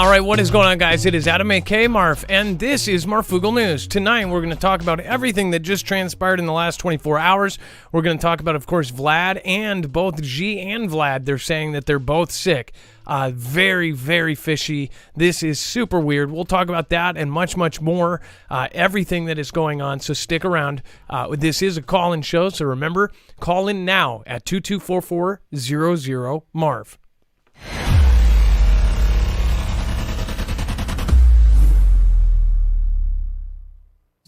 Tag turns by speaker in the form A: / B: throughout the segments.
A: All right, what is going on, guys? It is Adam, a.k.a. Marf, and this is Marfoogle News. Tonight, we're going to talk about everything that just transpired in the last 24 hours. We're going to talk about, of course, Vlad, and both G and Vlad. They're saying that they're both sick. Very, very fishy. This is super weird. We'll talk about that and much, much more. Everything that is going on, so stick around. This is a call-in show, so remember, call in now at 2244-00-MARF.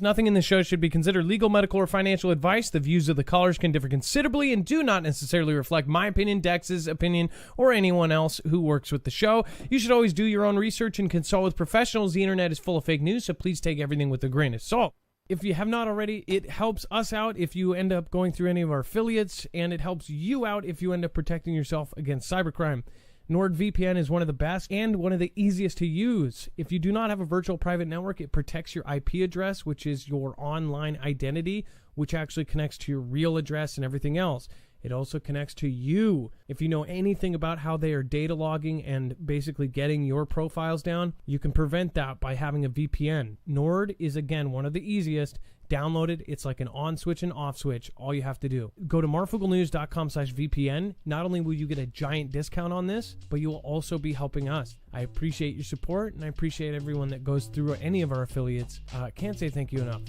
A: Nothing in this show should be considered legal, medical, or financial advice. The views of the callers can differ considerably and do not necessarily reflect my opinion, Dex's opinion, or anyone else who works with the show. You should always do your own research and consult with professionals. The internet is full of fake news, so please take everything with a grain of salt. If you have not already, it helps us out if you end up going through any of our affiliates, and it helps you out if you end up protecting yourself against cybercrime. NordVPN is one of the best and one of the easiest to use. If you do not have a virtual private network, it protects your IP address, which is your online identity, which actually connects to your real address and everything else. It also connects to you. If you know anything about how they are data logging and basically getting your profiles down, you can prevent that by having a VPN. Nord is, again, one of the easiest. Download it. It's like an on switch and off switch. All you have to do. Go to marfooglenews.com/VPN. Not only will you get a giant discount on this, but you will also be helping us. I appreciate your support, and I appreciate everyone that goes through any of our affiliates. Can't say thank you enough.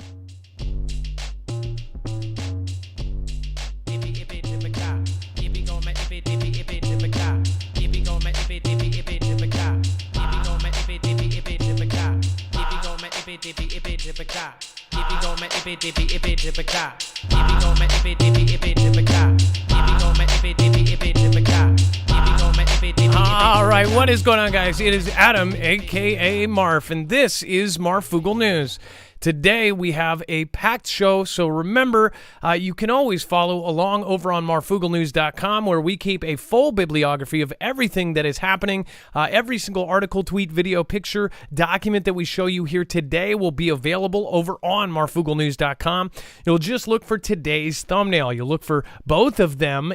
A: All right, what is going on, guys? It is Adam, a.k.a. Marf, and this is Marfoogle News. Today, we have a packed show, so remember, you can always follow along over on marfooglenews.com, where we keep a full bibliography of everything that is happening. Every single article, tweet, video, picture, document that we show you here today will be available over on marfooglenews.com. You'll just look for today's thumbnail. You'll look for both of them.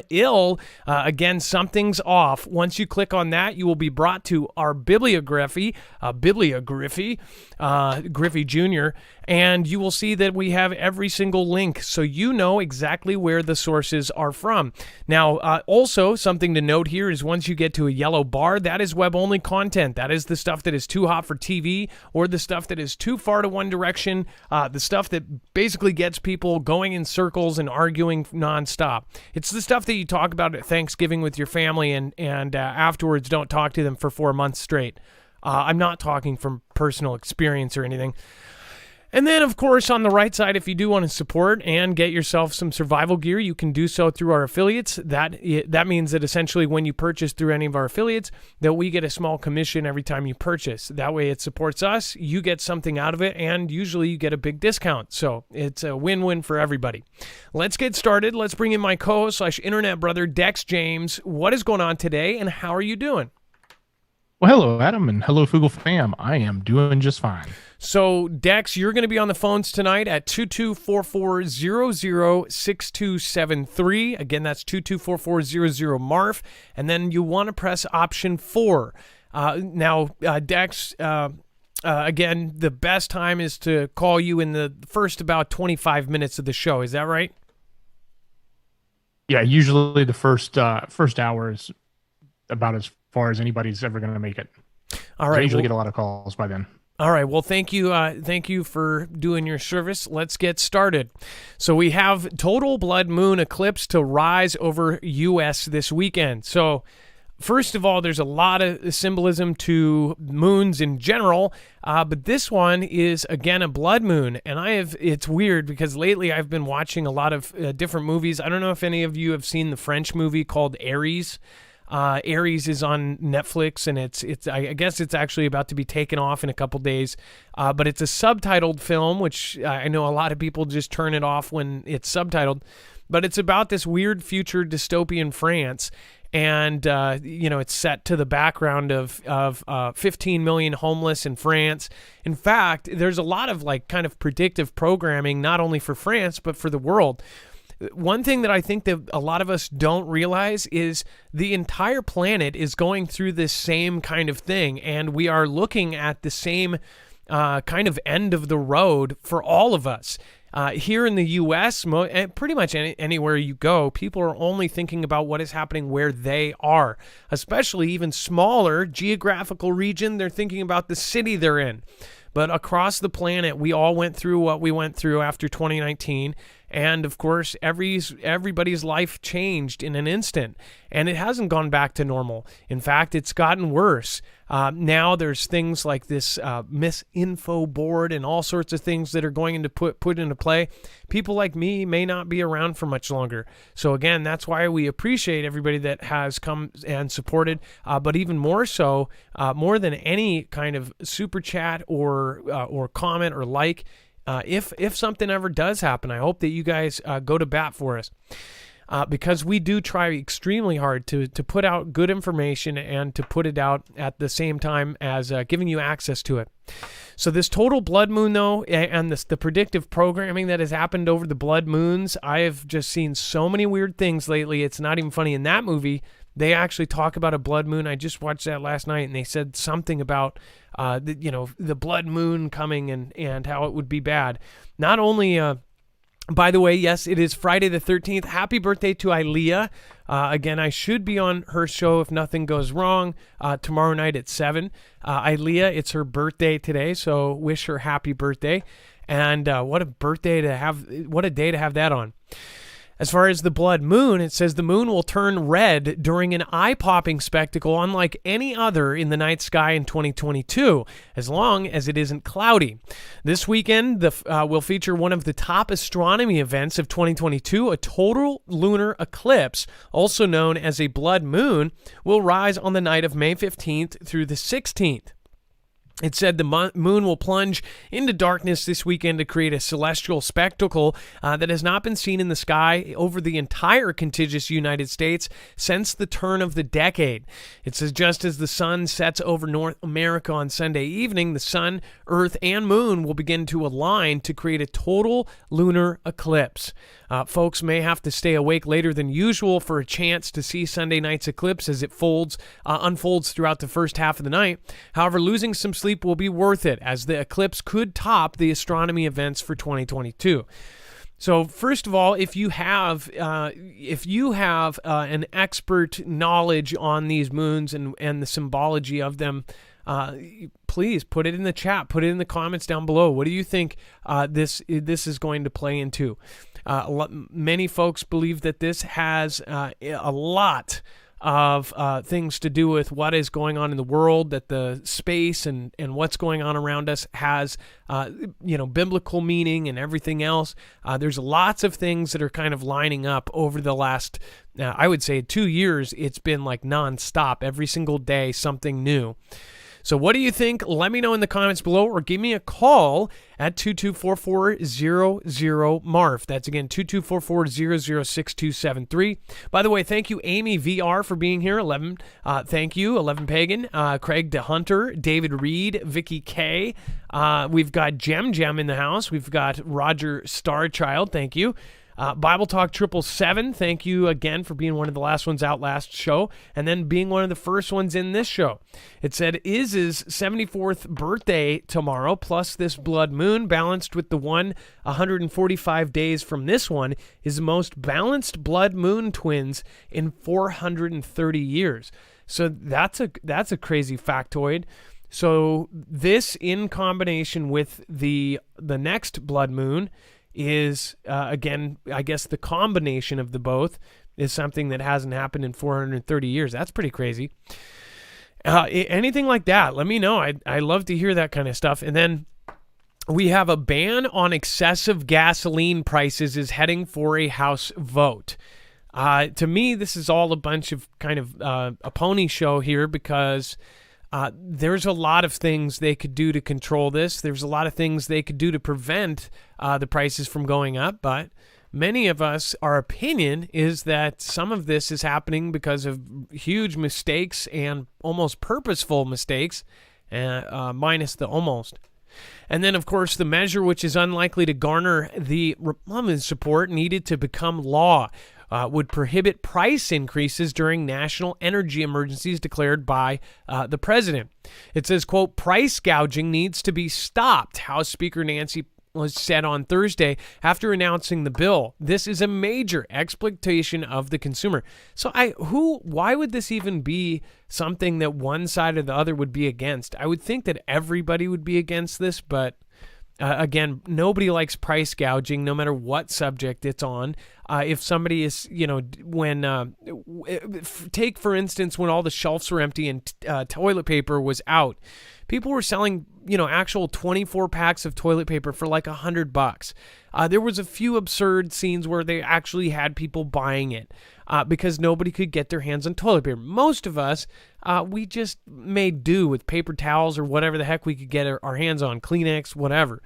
A: Again, something's off. Once you click on that, you will be brought to our bibliography, Griffey Jr., and you will see that we have every single link, so you know exactly where the sources are from. Now, also, something to note here is once you get to a yellow bar, that is web-only content. That is the stuff that is too hot for TV, or the stuff that is too far to one direction, the stuff that basically gets people going in circles and arguing nonstop. It's the stuff that you talk about at Thanksgiving with your family, and afterwards don't talk to them for 4 months straight. I'm not talking from personal experience or anything. And then, of course, on the right side, if you do want to support and get yourself some survival gear, you can do so through our affiliates. That means that essentially when you purchase through any of our affiliates, that we get a small commission every time you purchase. That way it supports us, you get something out of it, and usually you get a big discount. So it's a win-win for everybody. Let's get started. Let's bring in my co-host / internet brother, Dex James. What is going on today, and how are you doing?
B: Well, hello, Adam, and hello, Foogle fam. I am doing just fine.
A: So, Dex, you're going to be on the phones tonight at 2244-006273. Again, that's 2244-00-MARF. And then you want to press option 4. Dex, again, the best time is to call you in the first about 25 minutes of the show. Is that right?
B: Yeah, usually the first hour is about as far as anybody's ever going to make it.
A: All right.
B: I usually get a lot of calls by then.
A: All right. Well, thank you. Thank you for doing your service. Let's get started. So we have total blood moon eclipse to rise over U.S. this weekend. So first of all, there's a lot of symbolism to moons in general, but this one is, again, a blood moon. And it's weird because lately I've been watching a lot of different movies. I don't know if any of you have seen the French movie called Aries. Aries is on Netflix, and I guess it's actually about to be taken off in a couple days. But it's a subtitled film, which I know a lot of people just turn it off when it's subtitled. But it's about this weird future dystopian France, and it's set to the background of 15 million homeless in France. In fact, there's a lot of kind of predictive programming, not only for France but for the world. one thing that I think that a lot of us don't realize is the entire planet is going through this same kind of thing, and we are looking at the same kind of end of the road for all of us. Here in the U.S., pretty much anywhere you go, people are only thinking about what is happening where they are, especially even smaller geographical region. They're thinking about the city they're in. But across the planet, we all went through what we went through after 2019. And of course, everybody's life changed in an instant, and it hasn't gone back to normal. In fact, it's gotten worse. Now there's things like this misinfo board and all sorts of things that are going to put into play. People like me may not be around for much longer. So again, that's why we appreciate everybody that has come and supported. But even more so, more than any kind of super chat or comment or like. If something ever does happen, I hope that you guys go to bat for us, because we do try extremely hard to put out good information and to put it out at the same time as giving you access to it. So this total blood moon, though, and the predictive programming that has happened over the blood moons, I have just seen so many weird things lately. It's not even funny. In that movie, they actually talk about a blood moon. I just watched that last night, and they said something about the blood moon coming and how it would be bad. Not only, by the way, yes, it is Friday the 13th. Happy birthday to Ilea. Again, I should be on her show if nothing goes wrong tomorrow night at 7. Ilea, it's her birthday today, so wish her happy birthday. And what a birthday to have! What a day to have that on. As far as the blood moon, it says the moon will turn red during an eye-popping spectacle unlike any other in the night sky in 2022, as long as it isn't cloudy. This weekend will feature one of the top astronomy events of 2022, a total lunar eclipse, also known as a blood moon, will rise on the night of May 15th through the 16th. It said the moon will plunge into darkness this weekend to create a celestial spectacle that has not been seen in the sky over the entire contiguous United States since the turn of the decade. It says just as the sun sets over North America on Sunday evening, the sun, earth, and moon will begin to align to create a total lunar eclipse. Folks may have to stay awake later than usual for a chance to see Sunday night's eclipse as it unfolds throughout the first half of the night. However, losing some sleep will be worth it, as the eclipse could top the astronomy events for 2022. So first of all, if you have an expert knowledge on these moons and the symbology of them, please put it in the chat. Put it in the comments down below. What do you think this is going to play into? Many folks believe that this has a lot of things to do with what is going on in the world, that the space and what's going on around us has, biblical meaning and everything else. There's lots of things that are kind of lining up over the last, I would say 2 years. It's been like nonstop, every single day, something new. So what do you think? Let me know in the comments below, or give me a call at 2244-00-MARF. That's again 2244-006273. By the way, thank you Amy VR for being here. 11. Thank you 11 Pagan, Craig DeHunter, David Reed, Vicky K. We've got Gem in the house. We've got Roger Starchild. Thank you. Bible Talk 777, thank you again for being one of the last ones out last show, and then being one of the first ones in this show. It said Iz's 74th birthday tomorrow, plus this blood moon, balanced with the 145 days from this one, is the most balanced blood moon twins in 430 years. So that's a crazy factoid. So this, in combination with the next blood moon, is, again, I guess the combination of the both is something that hasn't happened in 430 years. That's pretty crazy. Anything like that, let me know. I love to hear that kind of stuff. And then we have a ban on excessive gasoline prices is heading for a House vote. To me, this is all a bunch of kind of a pony show here, because there's a lot of things they could do to control this. There's a lot of things they could do to prevent the prices from going up. But many of us, our opinion is that some of this is happening because of huge mistakes and almost purposeful mistakes, minus the almost. And then, of course, the measure, which is unlikely to garner the Republican support needed to become law, would prohibit price increases during national energy emergencies declared by the president. It says, quote, price gouging needs to be stopped, House Speaker Nancy was said on Thursday after announcing the bill. This is a major exploitation of the consumer. So why would this even be something that one side or the other would be against? I would think that everybody would be against this, but again, nobody likes price gouging, no matter what subject it's on. If somebody is, take for instance, when all the shelves were empty and toilet paper was out, people were selling, actual 24 packs of toilet paper for like $100. There was a few absurd scenes where they actually had people buying it because nobody could get their hands on toilet paper. Most of us, we just made do with paper towels or whatever the heck we could get our hands on, Kleenex, whatever.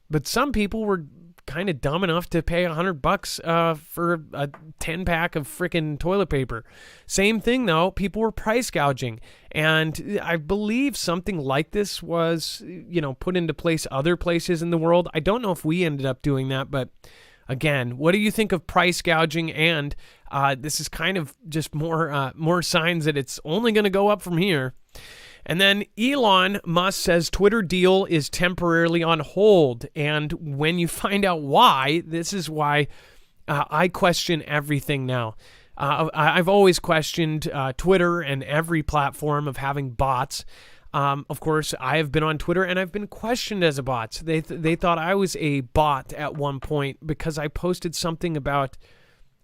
A: But some people were kind of dumb enough to pay $100 for a 10-pack of freaking toilet paper. Same thing, though. People were price gouging. And I believe something like this was, put into place other places in the world. I don't know if we ended up doing that, but again, what do you think of price gouging? And this is kind of just more signs that it's only going to go up from here. And then Elon Musk says Twitter deal is temporarily on hold. And when you find out why, this is why I question everything now. I've always questioned Twitter and every platform of having bots. Of course, I have been on Twitter and I've been questioned as a bot. They thought I was a bot at one point because I posted something about,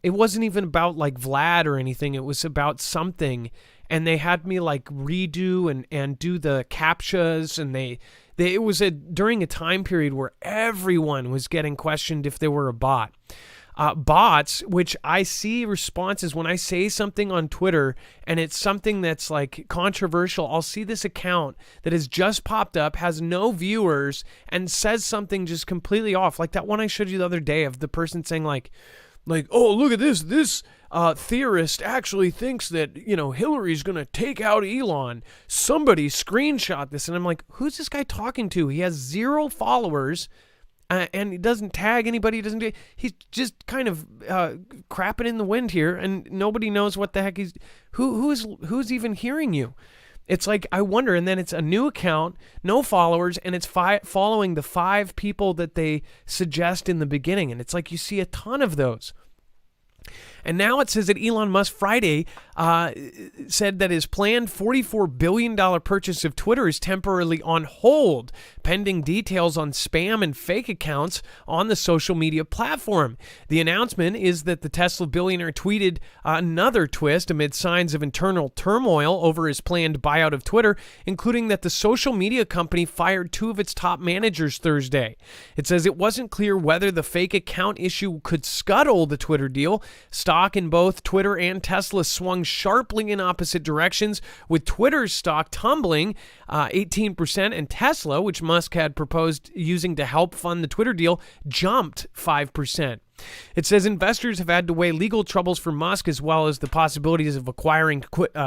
A: it wasn't even about like Vlad or anything. It was about something. And they had me like redo and do the CAPTCHAs, and it was during a time period where everyone was getting questioned if they were a bot. Bots, which I see responses when I say something on Twitter and it's something that's like controversial, I'll see this account that has just popped up, has no viewers, and says something just completely off. Like that one I showed you the other day of the person saying like, oh, look at this theorist actually thinks that, Hillary's going to take out Elon. Somebody screenshot this. And I'm like, who's this guy talking to? He has 0 followers and he doesn't tag anybody. He's just kind of crapping in the wind here, and nobody knows what the heck who's even hearing you. It's like, I wonder, and then it's a new account, no followers, and it's following the 5 people that they suggest in the beginning. And it's like you see a ton of those. And now it says that Elon Musk Friday said that his planned $44 billion purchase of Twitter is temporarily on hold, pending details on spam and fake accounts on the social media platform. The announcement is that the Tesla billionaire tweeted another twist amid signs of internal turmoil over his planned buyout of Twitter, including that the social media company fired 2 of its top managers Thursday. It says it wasn't clear whether the fake account issue could scuttle the Twitter deal. Stock in both Twitter and Tesla swung sharply in opposite directions, with Twitter's stock tumbling 18%, and Tesla, which Musk had proposed using to help fund the Twitter deal, jumped 5%. It says investors have had to weigh legal troubles for Musk, as well as the possibilities of acquiring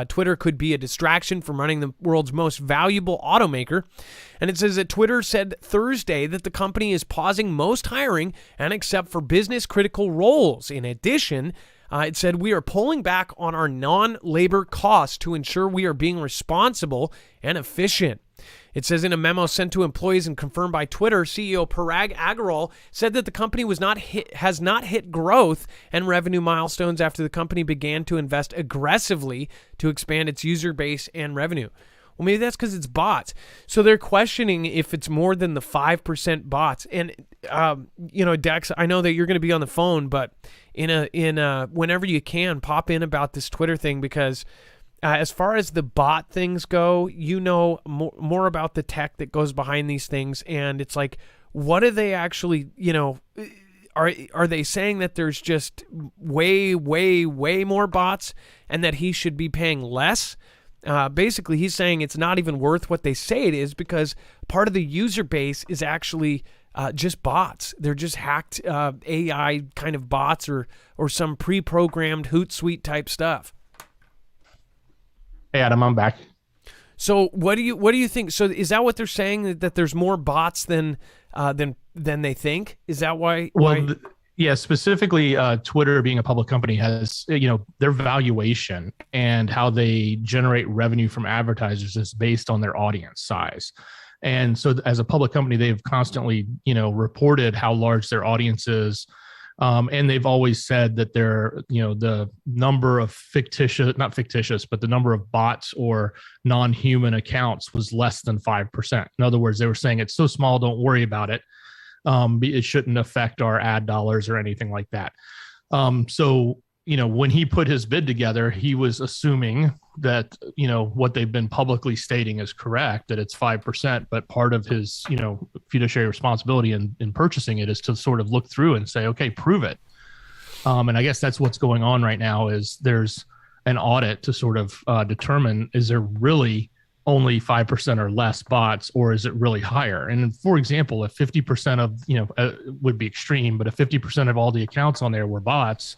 A: Twitter could be a distraction from running the world's most valuable automaker. And it says that Twitter said Thursday that the company is pausing most hiring and except for business critical roles. In addition, it said, we are pulling back on our non-labor costs to ensure we are being responsible and efficient. It says in a memo sent to employees and confirmed by Twitter, CEO Parag Agrawal said that the company has not hit growth and revenue milestones after the company began to invest aggressively to expand its user base and revenue. Well, maybe that's because it's bots. So they're questioning if it's more than the 5% bots. And, Dex, I know that you're going to be on the phone, but whenever you can, pop in about this Twitter thing, because as far as the bot things go, more about the tech that goes behind these things. And it's like, what are they actually, are they saying that there's just way, way, way more bots and that he should be paying less? Basically, he's saying it's not even worth what they say it is, because part of the user base is actually just bots. They're just hacked AI kind of bots or some pre-programmed Hootsuite type stuff.
B: Hey, Adam, I'm back.
A: So what do you think? So is that what they're saying, that there's more bots than they think? Is that why?
B: Well, yeah, specifically Twitter being a public company has, their valuation and how they generate revenue from advertisers is based on their audience size. And so as a public company, they've constantly, reported how large their audience is. And they've always said that the number of not fictitious, but the number of bots or non-human accounts was less than 5%. In other words, they were saying it's so small, don't worry about it. It shouldn't affect our ad dollars or anything like that. So, when he put his bid together, he was assuming that, what they've been publicly stating is correct, that it's 5%, but part of his, fiduciary responsibility in purchasing it is to sort of look through and say, okay, prove it. And I guess that's what's going on right now is there's an audit to sort of determine, is there really only 5% or less bots, or is it really higher? And for example, if 50% of, would be extreme, but if 50% of all the accounts on there were bots,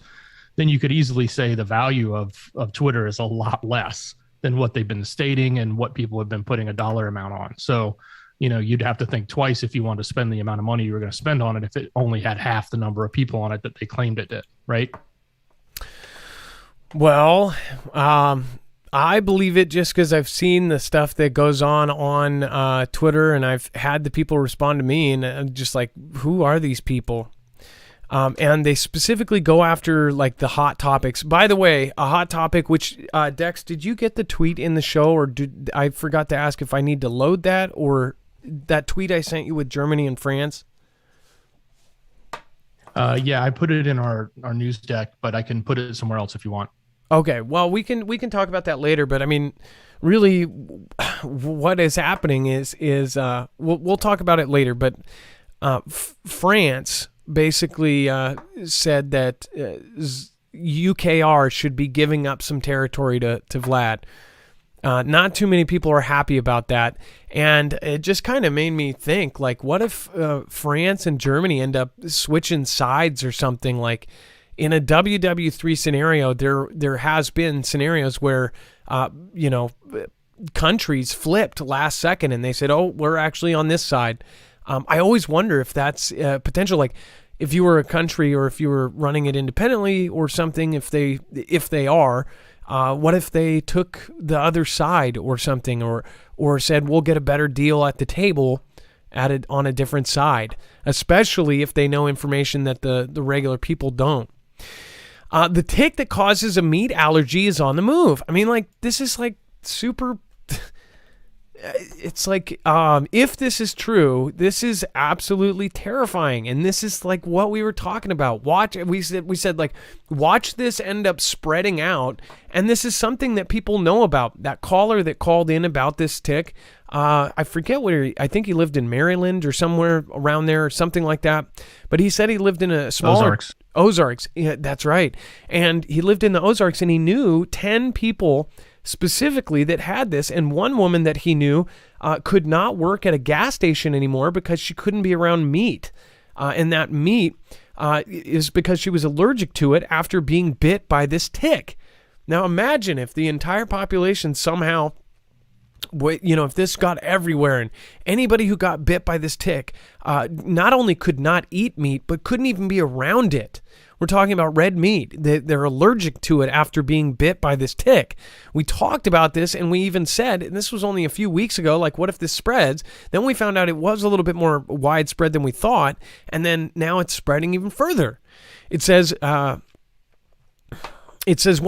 B: then you could easily say the value of Twitter is a lot less than what they've been stating and what people have been putting a dollar amount on. So, you'd have to think twice if you want to spend the amount of money you were going to spend on it if it only had half the number of people on it that they claimed it did, right?
A: Well, I believe it just because I've seen the stuff that goes on Twitter, and I've had the people respond to me, and I'm just like, who are these people? And they specifically go after like the hot topics. By the way, a hot topic, which Dex, did you get the tweet in the show, or I forgot to ask if I need to load that, or that tweet I sent you with Germany and France?
B: Yeah, I put it in our news deck, but I can put it somewhere else if you want.
A: Okay, well, we can talk about that later, but I mean, really, what is happening is we'll talk about it later. But France basically said that UKR should be giving up some territory to Vlad. Not too many people are happy about that, and it just kind of made me think, like, what if France and Germany end up switching sides or something? Like, in a WW3 scenario, there has been scenarios where, countries flipped last second and they said, oh, we're actually on this side. I always wonder if that's potential. Like, if you were a country or if you were running it independently or something, if they are, what if they took the other side or something, or said, we'll get a better deal at the table on a different side, especially if they know information that the regular people don't. The tick that causes a meat allergy is on the move. I mean, like, this is like super... It's like, if this is true, this is absolutely terrifying. And this is like what we were talking about. We said like, watch this end up spreading out. And this is something that people know about. That caller that called in about this tick, I forget I think he lived in Maryland or somewhere around there or something like that. But he said he lived in a smaller... Ozarks. Yeah, that's right. And he lived in the Ozarks, and he knew 10 people specifically that had this, and one woman that he knew could not work at a gas station anymore because she couldn't be around meat. And that meat is because she was allergic to it after being bit by this tick. Now imagine if the entire population somehow, if this got everywhere, and anybody who got bit by this tick not only could not eat meat, but couldn't even be around it. We're talking about red meat. They're allergic to it after being bit by this tick. We talked about this, and we even said, and this was only a few weeks ago, like, what if this spreads? Then we found out it was a little bit more widespread than we thought, and then now it's spreading even further. It says one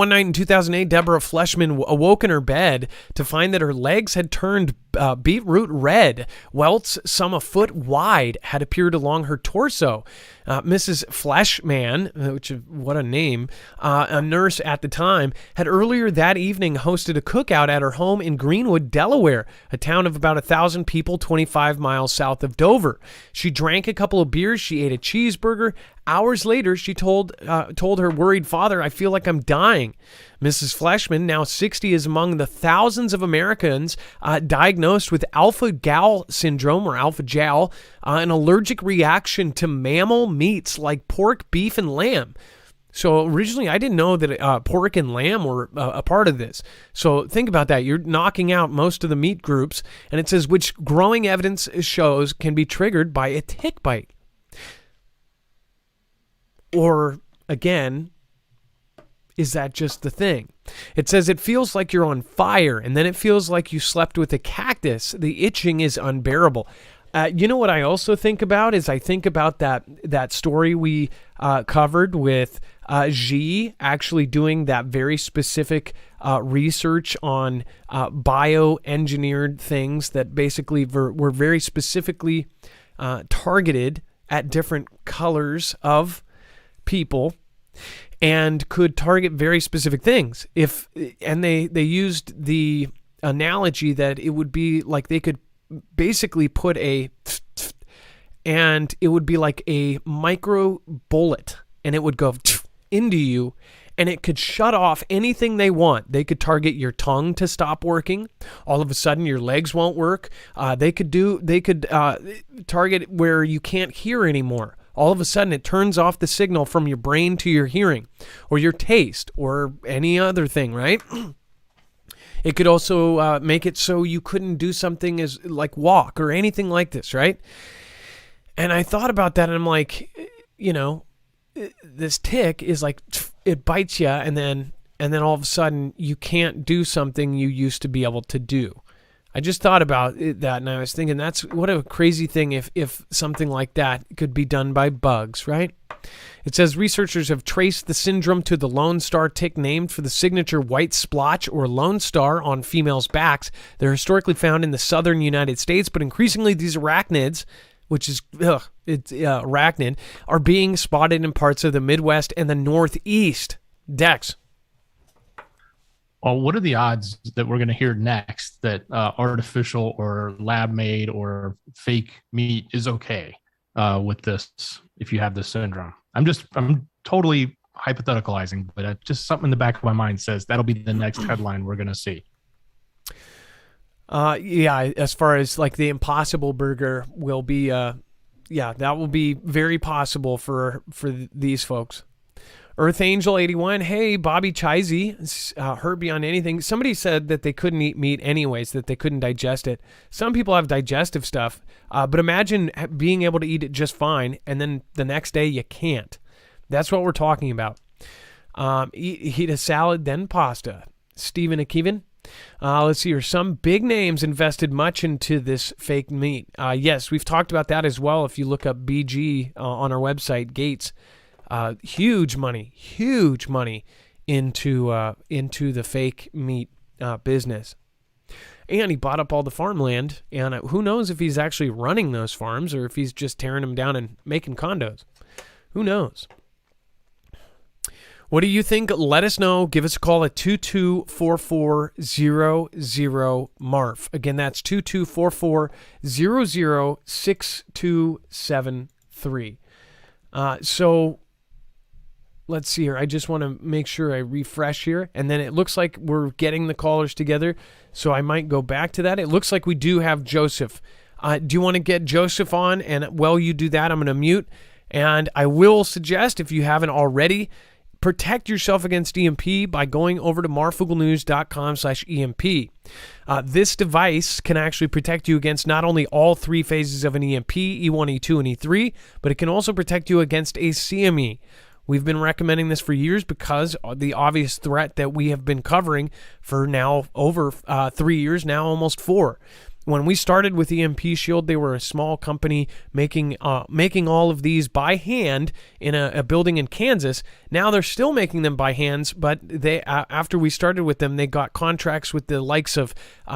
A: night in 2008, Deborah Fleshman awoke in her bed to find that her legs had turned beetroot red. Welts, some a foot wide, had appeared along her torso. Mrs. Fleshman, what a name, a nurse at the time, had earlier that evening hosted a cookout at her home in Greenwood, Delaware, a town of about 1,000 people 25 miles south of Dover. She drank a couple of beers. She ate a cheeseburger. Hours later, she told her worried father, "I feel like I'm dying." Mrs. Fleshman, now 60, is among the thousands of Americans diagnosed with alpha-gal syndrome, or alpha-gal, an allergic reaction to mammal meats like pork, beef, and lamb.
C: So originally, I didn't know that pork and lamb were a part of this. So think about that. You're knocking out most of the meat groups, and it says which growing evidence shows can be triggered by a tick bite. Or again, is that just the thing? It says it feels like you're on fire, and then it feels like you slept with a cactus. The itching is unbearable. You know what I also think about is I think about that story we covered with Xi actually doing that very specific research on bioengineered things that basically were very specifically targeted at different colors of people and could target very specific things. And they used the analogy that it would be like they could basically put and it would be like a micro bullet, and it would go into you, and it could shut off anything they want. They could target your tongue to stop working. All of a sudden, your legs won't work. They could target where you can't hear anymore. All of a sudden, it turns off the signal from your brain to your hearing, or your taste, or any other thing, right? It could also make it so you couldn't do something as like walk or anything like this, right? And I thought about that, and I'm like, this tick is like, it bites you, and then all of a sudden you can't do something you used to be able to do. I just thought about that, and I was thinking that's what a crazy thing if something like that could be done by bugs, right? It says researchers have traced the syndrome to the Lone Star tick named for the signature white splotch or Lone Star on females' backs. They're historically found in the southern United States, but increasingly these arachnids, which is arachnid, are being spotted in parts of the Midwest and the Northeast. Dex.
B: Well, what are the odds that we're going to hear next that artificial or lab-made or fake meat is okay with this if you have this syndrome? I'm totally hypotheticalizing, but just something in the back of my mind says that'll be the next headline we're going to see.
C: Yeah, as far as like the Impossible Burger will be, that will be very possible for these folks. Earth Angel 81, hey, Bobby Chizy, hurt beyond anything. Somebody said that they couldn't eat meat anyways, that they couldn't digest it. Some people have digestive stuff, but imagine being able to eat it just fine, and then the next day you can't. That's what we're talking about. Eat a salad, then pasta. Stephen Akivan, let's see here. Some big names invested much into this fake meat. Yes, we've talked about that as well. If you look up BG on our website, Gates, huge money into the fake meat business. And he bought up all the farmland, and who knows if he's actually running those farms or if he's just tearing them down and making condos. Who knows? What do you think? Let us know. Give us a call at 224400-MARF. Again, that's 224400-6273. So let's see here. I just want to make sure I refresh here. And then it looks like we're getting the callers together. So I might go back to that. It looks like we do have Joseph. Do you want to get Joseph on? And while you do that, I'm going to mute. And I will suggest, if you haven't already, protect yourself against EMP by going over to marfooglenews.com/EMP. This device can actually protect you against not only all three phases of an EMP, E1, E2, and E3, but it can also protect you against a CME. We've been recommending this for years because the obvious threat that we have been covering for now over 3 years, now almost 4. When we started with EMP Shield, they were a small company making all of these by hand in a building in Kansas. Now they're still making them by hands, but they after we started with them, they got contracts with the likes of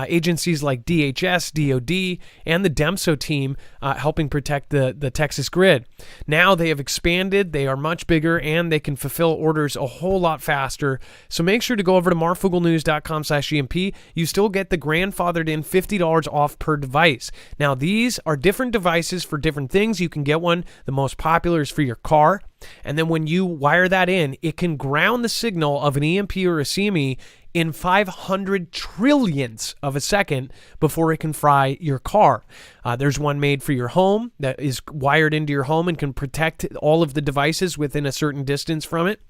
C: agencies like DHS, DOD, and the DEMSO team helping protect the Texas grid. Now they have expanded, they are much bigger, and they can fulfill orders a whole lot faster. So make sure to go over to marfooglenews.com/EMP. You still get the grandfathered in $50 off per device. Now, these are different devices for different things. You can get one. The most popular is for your car. And then when you wire that in, it can ground the signal of an EMP or a CME in 500 trillionths of a second before it can fry your car. There's one made for your home that is wired into your home and can protect all of the devices within a certain distance from it.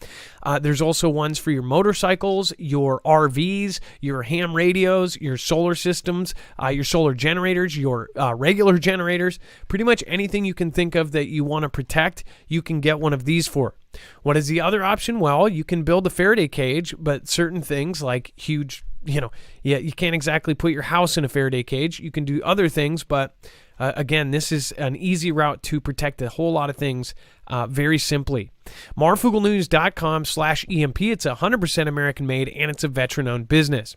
C: There's also ones for your motorcycles, your RVs, your ham radios, your solar systems, your solar generators, your regular generators. Pretty much anything you can think of that you want to protect, you can get one of these for. What is the other option? Well, you can build a Faraday cage, but certain things like huge, you can't exactly put your house in a Faraday cage. You can do other things, but again, this is an easy route to protect a whole lot of things very simply. Marfooglenews.com/EMP. It's 100% American made, and it's a veteran-owned business.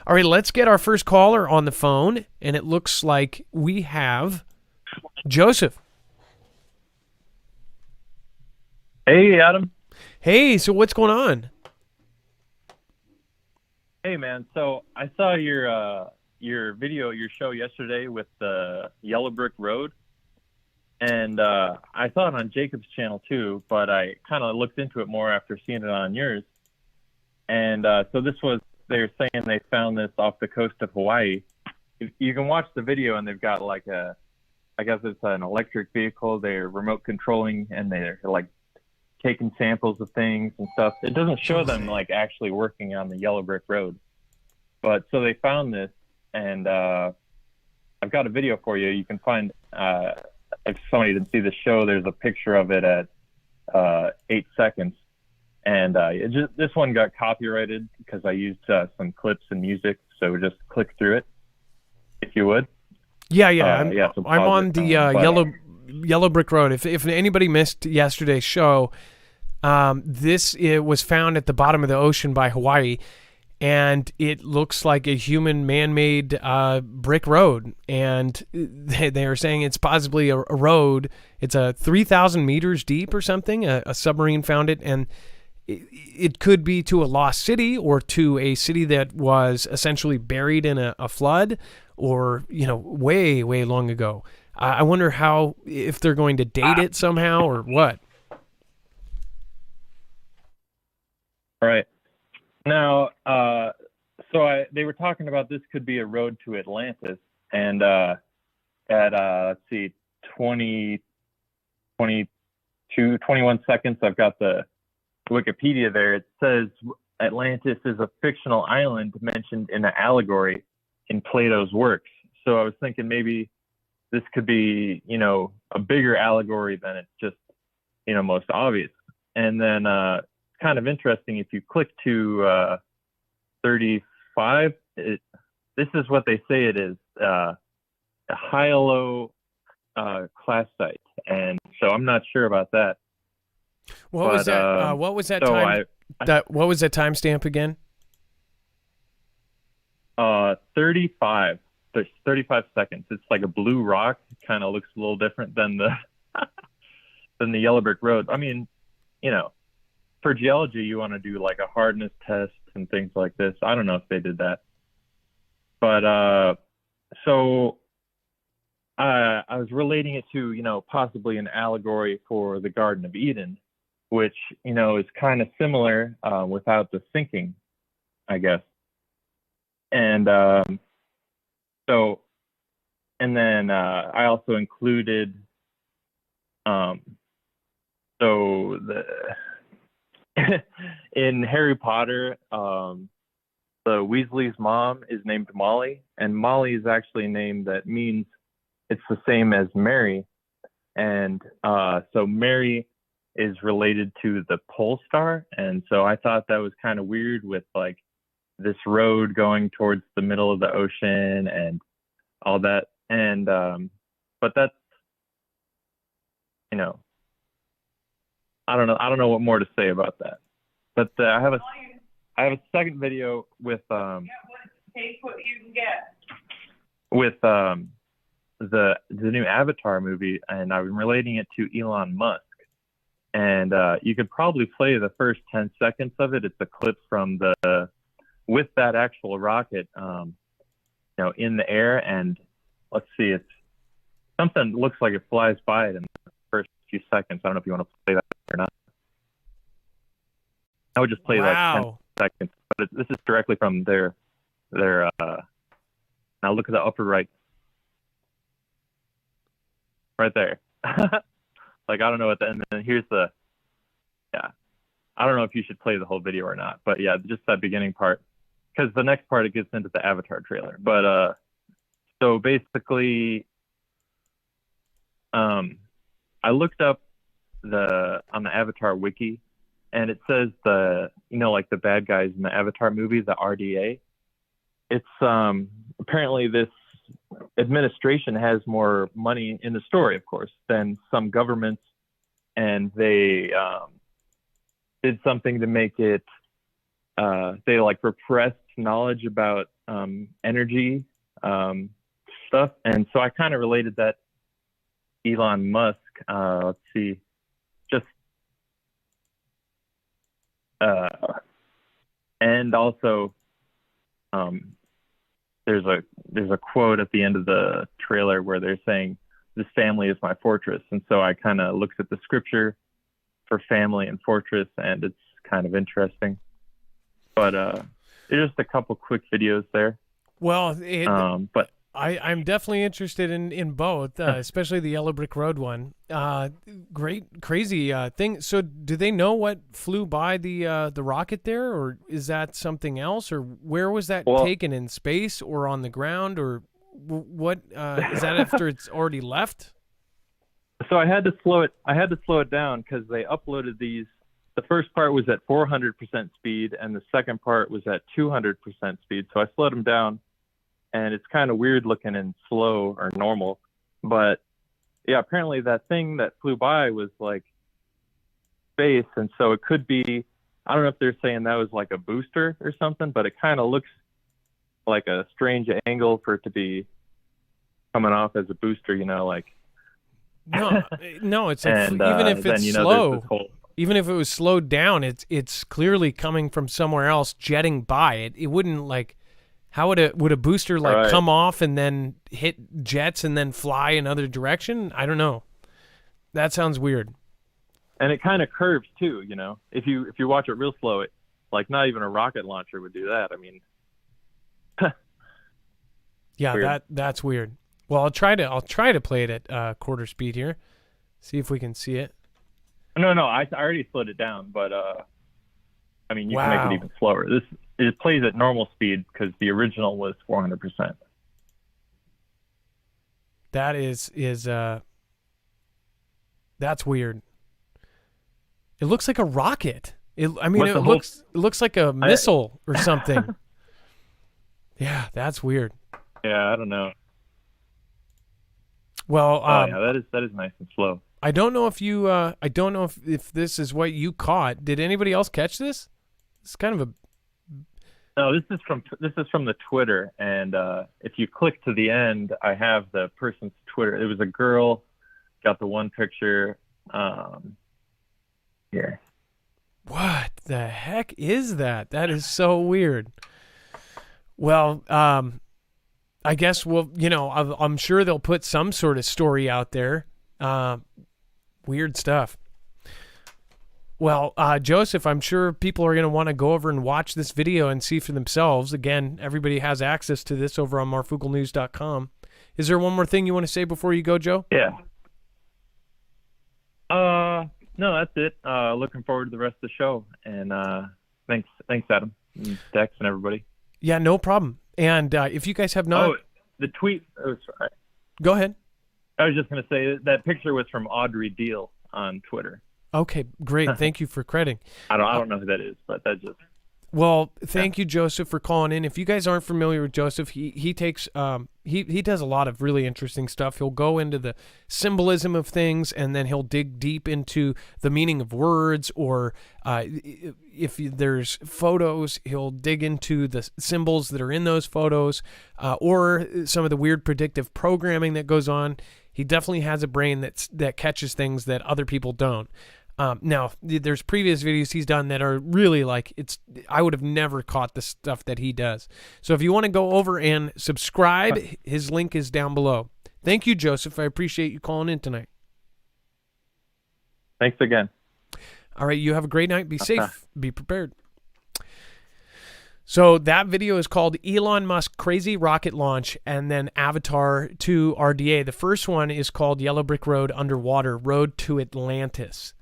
C: All right, let's get our first caller on the phone, and it looks like we have Joseph.
D: Hey, Adam.
C: Hey, so what's going on?
D: Hey, man. So I saw your video, your show yesterday with the Yellow Brick Road, and I saw it on Jacob's channel too, but I kind of looked into it more after seeing it on yours. And so they're saying they found this off the coast of Hawaii. You can watch the video, and they've got I guess it's an electric vehicle. They're remote controlling, and they're like taking samples of things and stuff. It doesn't show them like actually working on the Yellow Brick Road, but so they found this, and I've got a video for you. You can find if somebody didn't see the show, there's a picture of it at 8 seconds, and this one got copyrighted because I used some clips and music. So just click through it if you would.
C: Yeah.
D: So
C: I'm on the Yellow Brick Road. If anybody missed yesterday's show, it was found at the bottom of the ocean by Hawaii, and it looks like a human man-made brick road. And they are saying it's possibly a road. It's 3,000 meters deep or something. A submarine found it, and it could be to a lost city or to a city that was essentially buried in a flood, or way long ago. I wonder if they're going to date it somehow or what.
D: All right. Now, they were talking about this could be a road to Atlantis, and at let's see, 21 seconds, I've got the Wikipedia there. It says Atlantis is a fictional island mentioned in an allegory in Plato's works. So I was thinking maybe this could be, a bigger allegory than it's just, most obvious. And then kind of interesting, if you click to 35, this is what they say it is, a high-low class site. And so I'm not sure about that.
C: What was that? What was that time? What was that timestamp again?
D: 35. There's 35 seconds. It's like a blue rock. It kind of looks a little different than the Yellow Brick Road. I mean, for geology, you want to do like a hardness test and things like this. I don't know if they did that, but so I was relating it to possibly an allegory for the Garden of Eden, which is kind of similar without the sinking, I guess. And then I also included in Harry Potter, the Weasley's mom is named Molly, and Molly is actually a name that means it's the same as Mary, and so Mary is related to the pole star, and so I thought that was kind of weird with like this road going towards the middle of the ocean and all that. And but that's I don't know what more to say about that. But I have a second video with
E: take what you can get.
D: With the new Avatar movie, and I've been relating it to Elon Musk. And you could probably play the first 10 seconds of it. It's a clip from with that actual rocket, in the air. And let's see, it's something that looks like it flies by it in the first few seconds. I don't know if you want to play that. or not. I would just play like 10 seconds, but this is directly from their. Now look at the upper right there. Like I don't know what the, and then here's the, yeah. I don't know if you should play the whole video or not, but yeah, just that beginning part, because the next part it gets into the Avatar trailer. But so basically, I looked up on the Avatar wiki, and it says like the bad guys in the Avatar movie, the RDA. It's apparently this administration has more money in the story, of course, than some governments, and they did something to make it. They like repressed knowledge about energy stuff, and so I kind of related that Elon Musk. Let's see, just and also there's a quote at the end of the trailer where they're saying, "This family is my fortress," and so I kind of looked at the scripture for family and fortress, and it's kind of interesting. But there's just a couple quick videos there.
C: Well,
D: but
C: I'm definitely interested in both, especially the Yellow Brick Road one. Great, crazy thing. So, do they know what flew by the rocket there, or is that something else, or where was that taken, in space or on the ground, or what? Is that after it's already left?
D: So I had to slow it down because they uploaded these. The first part was at 400% speed, and the second part was at 200% speed. So I slowed them down, and it's kind of weird looking and slow or normal. But yeah, apparently that thing that flew by was like space, and so it could be. I don't know if they're saying that was like a booster or something, but it kind of looks like a strange angle for it to be coming off as a booster. Like.
C: No, it's like,
D: and,
C: even if it's slow,
D: whole...
C: even if it was slowed down, it's clearly coming from somewhere else, jetting by it. It wouldn't like, how would a booster like come off and then hit jets and then fly another direction? I don't know. That sounds weird.
D: And it kind of curves too, If you watch it real slow, it like not even a rocket launcher would do that. I mean,
C: yeah,
D: weird.
C: That's weird. Well, I'll try to play it at quarter speed here, see if we can see it.
D: No, I already slowed it down, but I mean you can make it even slower. It plays at normal speed because the original was 400%.
C: That is that's weird. It looks like a rocket. It looks like a missile or something. Yeah, that's weird.
D: Yeah, I don't know.
C: Well,
D: yeah, that is nice and slow.
C: I don't know if you. I don't know if this is what you caught. Did anybody else catch this? It's kind of a.
D: No, this is from the Twitter, and if you click to the end, I have the person's Twitter. It was a girl. Got the one picture. Here.
C: What the heck is that? That is so weird. Well, I guess I'm sure they'll put some sort of story out there. Weird stuff. Well, Joseph, I'm sure people are going to want to go over and watch this video and see for themselves. Again, everybody has access to this over on marfooglenews.com. Is there one more thing you want to say before you go, Joe?
D: Yeah. No, that's it. Looking forward to the rest of the show. And thanks, Adam, and Dex, and everybody.
C: Yeah, no problem. And if you guys have not...
D: Oh, the tweet... Oh, sorry.
C: Go ahead.
D: I was just going to say that picture was from Audrey Deal on Twitter.
C: Okay, great. Thank you for crediting.
D: I don't know who that is, but that just...
C: Well, thank you, Joseph, for calling in. If you guys aren't familiar with Joseph, he takes he does a lot of really interesting stuff. He'll go into the symbolism of things, and then he'll dig deep into the meaning of words, or if there's photos, he'll dig into the symbols that are in those photos, or some of the weird predictive programming that goes on. He definitely has a brain that catches things that other people don't. Now, there's previous videos he's done that are really I would have never caught the stuff that he does. So if you want to go over and subscribe, his link is down below. Thank you, Joseph. I appreciate you calling in tonight.
D: Thanks again.
C: All right, you have a great night. Be safe. Be prepared. So that video is called Elon Musk Crazy Rocket Launch and then Avatar to RDA. The first one is called Yellow Brick Road Underwater, Road to Atlantis.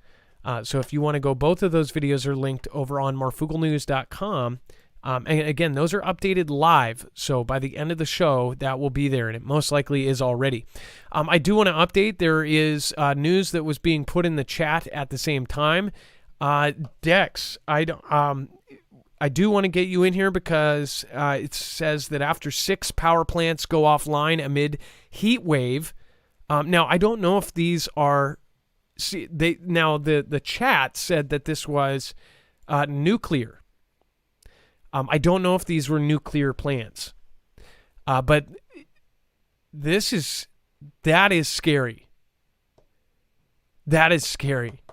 C: So if you want to go, both of those videos are linked over on marfooglenews.com. And again, those are updated live. So by the end of the show, that will be there, and it most likely is already. I do want to update. There is news that was being put in the chat at the same time. Dex, I do want to get you in here because it says that after 6 power plants go offline amid heat wave. Now, I don't know if these are. The chat said that this was nuclear. I don't know if these were nuclear plants, but that is scary. That is scary.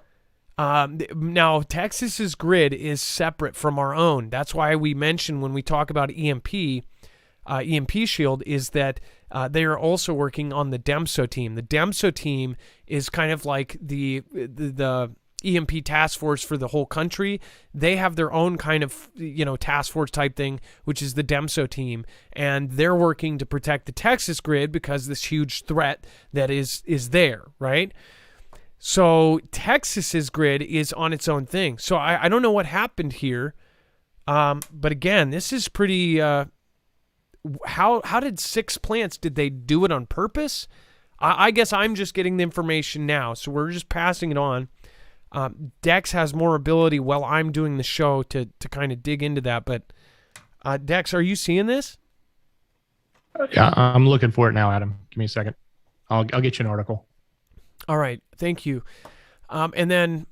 C: Now, Texas's grid is separate from our own. That's why we mention when we talk about EMP Shield is that they are also working on the DEMSO team. The DEMSO team is kind of like the EMP task force for the whole country. They have their own kind of, task force type thing, which is the DEMSO team. And they're working to protect the Texas grid because this huge threat that is there, right? So Texas's grid is on its own thing. So I don't know what happened here. But again, this is pretty, how did 6 plants, did they do it on purpose? I guess I'm just getting the information now. So we're just passing it on. Dex has more ability while I'm doing the show to kind of dig into that. But Dex, are you seeing this?
B: Yeah, I'm looking for it now, Adam. Give me a second. I'll get you an article.
C: All right, thank you. And then,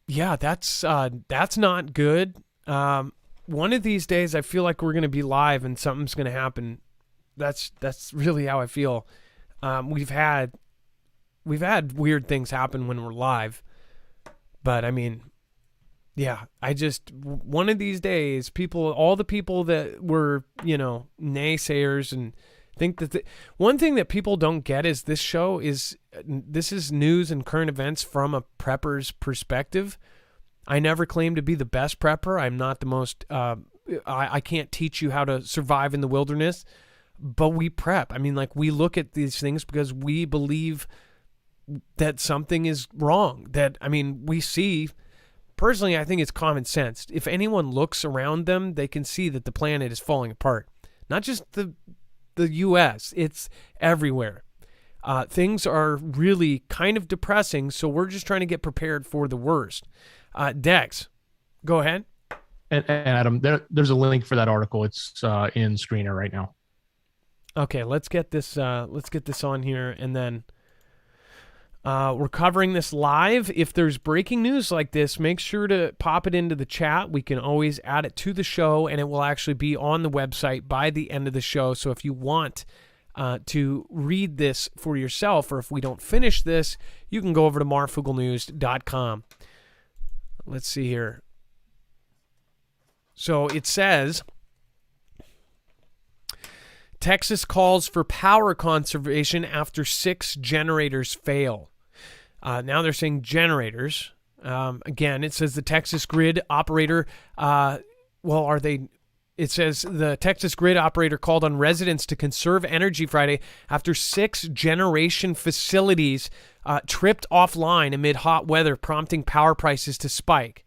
C: yeah, that's not good. One of these days, I feel like we're going to be live and something's going to happen. That's really how I feel. We've had weird things happen when we're live. But I mean, yeah, one of these days, all the people that were, naysayers and think that one thing that people don't get is this is news and current events from a prepper's perspective. I never claim to be the best prepper. I'm not the most, I can't teach you how to survive in the wilderness, but we prep. I mean, we look at these things because we believe that something is wrong. We see, personally, I think it's common sense. If anyone looks around them, they can see that the planet is falling apart. Not just the U.S., it's everywhere. Things are really kind of depressing, so we're just trying to get prepared for the worst. Dex, go ahead.
B: And Adam, there's a link for that article. It's in Screener right now.
C: Okay, let's get this on here, and then we're covering this live. If there's breaking news like this, make sure to pop it into the chat. We can always add it to the show, and it will actually be on the website by the end of the show. So if you want to read this for yourself, or if we don't finish this, you can go over to marfooglenews.com. Let's see here. So it says, Texas calls for power conservation after 6 generators fail. Now they're saying generators. Again, it says the Texas grid operator, it says the Texas grid operator called on residents to conserve energy Friday after 6 generation facilities tripped offline amid hot weather, prompting power prices to spike.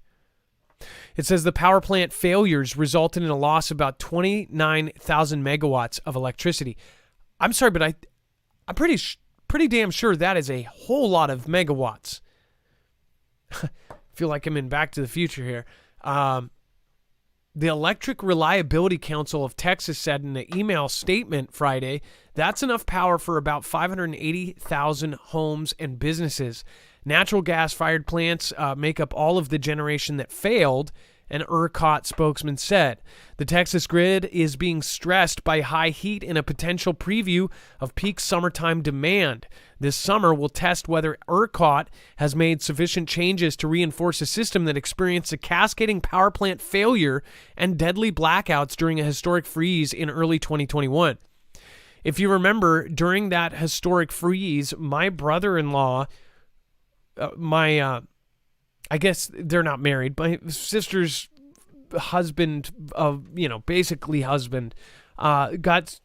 C: It says the power plant failures resulted in a loss of about 29,000 megawatts of electricity. I'm sorry, but I'm pretty damn sure that is a whole lot of megawatts. Feel like I'm in Back to the Future here. The Electric Reliability Council of Texas said in an email statement Friday, that's enough power for about 580,000 homes and businesses. Natural gas-fired plants make up all of the generation that failed, an ERCOT spokesman said. The Texas grid is being stressed by high heat in a potential preview of peak summertime demand. This summer will test whether ERCOT has made sufficient changes to reinforce a system that experienced a cascading power plant failure and deadly blackouts during a historic freeze in early 2021. If you remember, during that historic freeze, my brother-in-law, I guess they're not married. My sister's husband, basically husband, got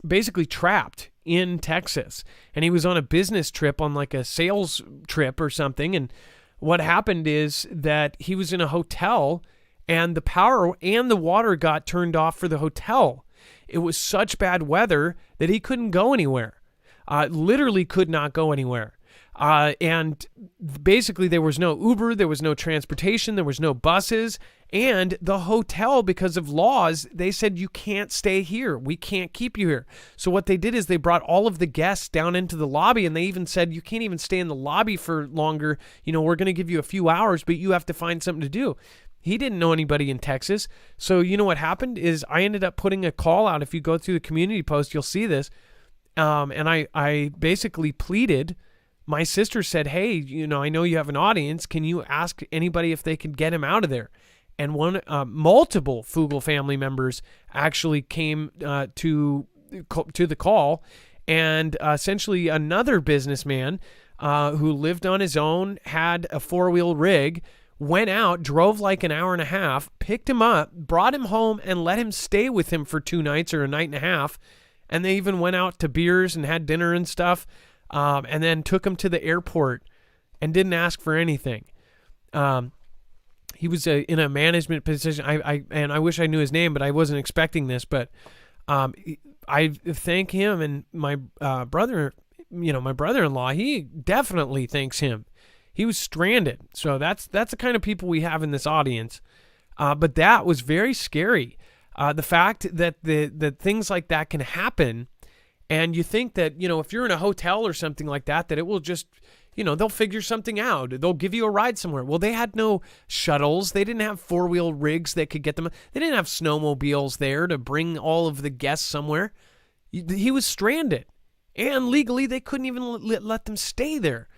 C: basically trapped in Texas, and he was on a business trip, on like a sales trip or something. And what happened is that he was in a hotel, and the power and the water got turned off for the hotel. It was such bad weather that he couldn't go anywhere. Literally could not go anywhere. And basically there was no Uber, there was no transportation, there was no buses, and the hotel, because of laws, they said, you can't stay here. We can't keep you here. So what they did is they brought all of the guests down into the lobby, and they even said, you can't even stay in the lobby for longer. We're going to give you a few hours, but you have to find something to do. He didn't know anybody in Texas. So you know what happened is I ended up putting a call out. If you go through the community post, you'll see this. And I basically pleaded. My sister said, hey, I know you have an audience. Can you ask anybody if they could get him out of there? And multiple Foogle family members actually came to the call. And essentially another businessman who lived on his own, had a 4-wheel rig, went out, drove like an hour and a half, picked him up, brought him home, and let him stay with him for 2 nights or a night and a half. And they even went out to beers and had dinner and stuff, and then took him to the airport and didn't ask for anything. He was in a management position. I wish I knew his name, but I wasn't expecting this. But I thank him, and my brother, my brother-in-law, he definitely thanks him. He was stranded. So that's the kind of people we have in this audience. But that was very scary. The fact that that things like that can happen, and you think that, if you're in a hotel or something like that, that it will just, they'll figure something out. They'll give you a ride somewhere. Well, they had no shuttles. They didn't have 4-wheel rigs that could get them. They didn't have snowmobiles there to bring all of the guests somewhere. He was stranded. And legally, they couldn't even let them stay there.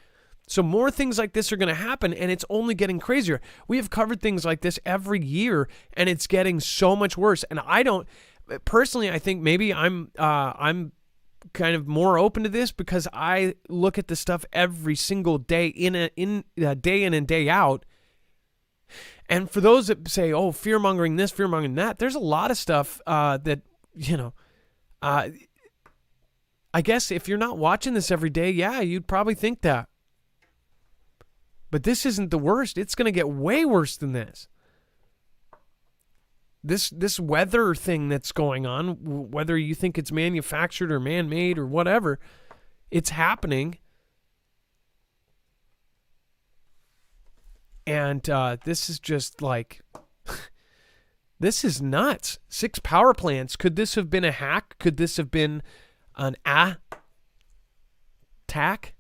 C: So more things like this are going to happen, and it's only getting crazier. We have covered things like this every year, and it's getting so much worse. And I think maybe I'm kind of more open to this because I look at this stuff every single day, day in and day out. And for those that say, "Oh, fear mongering this, fear mongering that," there's a lot of stuff that I guess if you're not watching this every day, yeah, you'd probably think that. But this isn't the worst. It's going to get way worse than this. This weather thing that's going on, whether you think it's manufactured or man-made or whatever, it's happening. And this is just like, this is nuts. 6 power plants. Could this have been a hack? Could this have been an attack?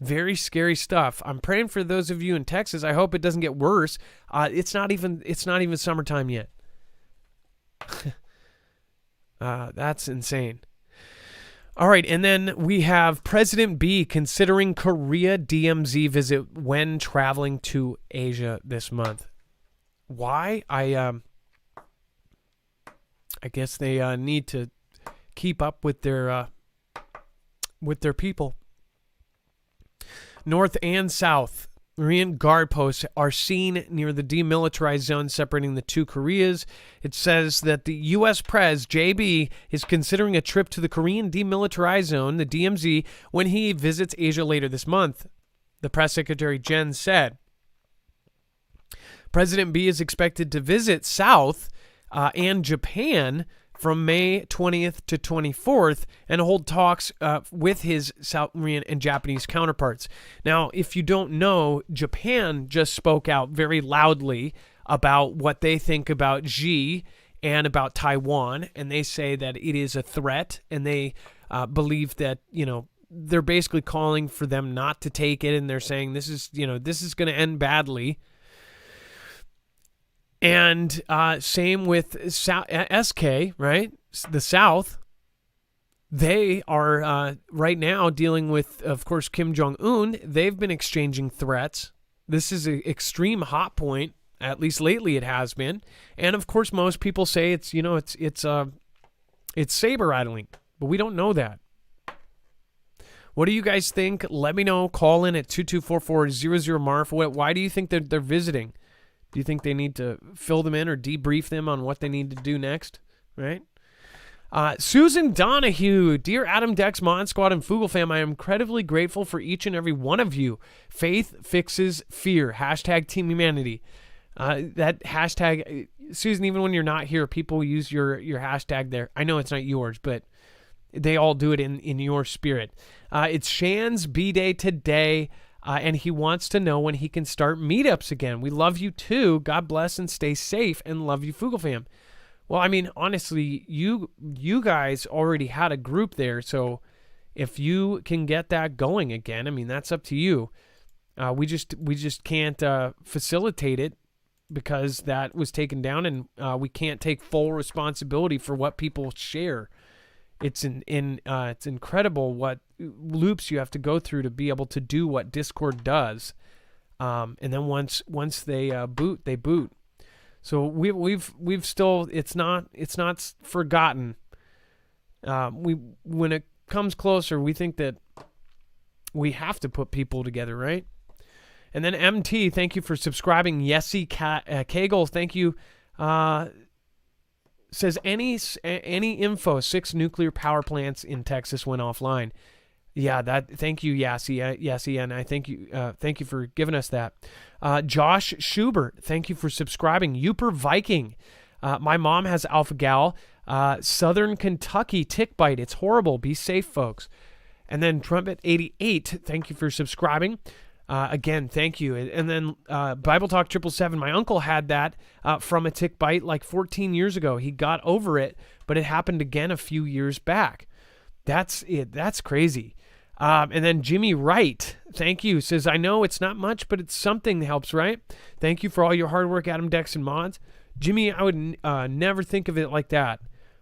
C: Very scary stuff. I'm praying for those of you in Texas. I hope it doesn't get worse. It's not even summertime yet. That's insane. All right, and then we have President B considering Korea DMZ visit when traveling to Asia this month. Why? I guess they need to keep up with their people. North and South Korean guard posts are seen near the demilitarized zone separating the 2 Koreas. It says that the U.S. Pres, JB, is considering a trip to the Korean demilitarized zone, the DMZ, when he visits Asia later this month, the press secretary Jen said. President B is expected to visit South and Japan from May 20th to 24th and hold talks with his South Korean and Japanese counterparts. Now, if you don't know, Japan just spoke out very loudly about what they think about Xi and about Taiwan, and they say that it is a threat, and they believe that, they're basically calling for them not to take it, and they're saying this is going to end badly. And same with SK, right? The South. They are right now dealing with, of course, Kim Jong-un. They've been exchanging threats. This is an extreme hot point. At least lately, it has been. And of course, most people say it's saber rattling, but we don't know that. What do you guys think? Let me know. Call in at 2244-00-MARF. Why do you think that they're visiting? Do you think they need to fill them in or debrief them on what they need to do next? Right? Susan Donahue, dear Adam, Dex, Mod Squad, and Foogle fam, I am incredibly grateful for each and every one of you. Faith fixes fear. Hashtag Team Humanity. That hashtag, Susan, even when you're not here, people use your hashtag there. I know it's not yours, but they all do it in your spirit. It's Shan's B-Day today, and he wants to know when he can start meetups again. We love you too. God bless and stay safe, and love you, Foogle fam. Well, I mean, honestly, you guys already had a group there, so if you can get that going again, I mean, that's up to you. We just can't facilitate it because that was taken down, and we can't take full responsibility for what people share. It's it's incredible what loops you have to go through to be able to do what Discord does, and then once they boot, they boot. So we've still, it's not forgotten. When it comes closer, we think that we have to put people together, right? And then MT, thank you for subscribing. Yessie Kegel, thank you. Says any info, 6 nuclear power plants in Texas went offline. Yeah, thank you, Yassie, and I thank you for giving us that. Josh Schubert, thank you for subscribing. Uper Viking, my mom has alpha gal. Southern Kentucky tick bite, it's horrible. Be safe, folks. And then Trumpet 88, thank you for subscribing. Again, thank you. And then Bible Talk 777, my uncle had that from a tick bite like 14 years ago. He got over it, but it happened again a few years back. That's it. That's crazy. And then Jimmy Wright, thank you, says, I know it's not much, but it's something that helps, right? Thank you for all your hard work, Adam, Dex, and Mods. Jimmy, I would never think of it like that.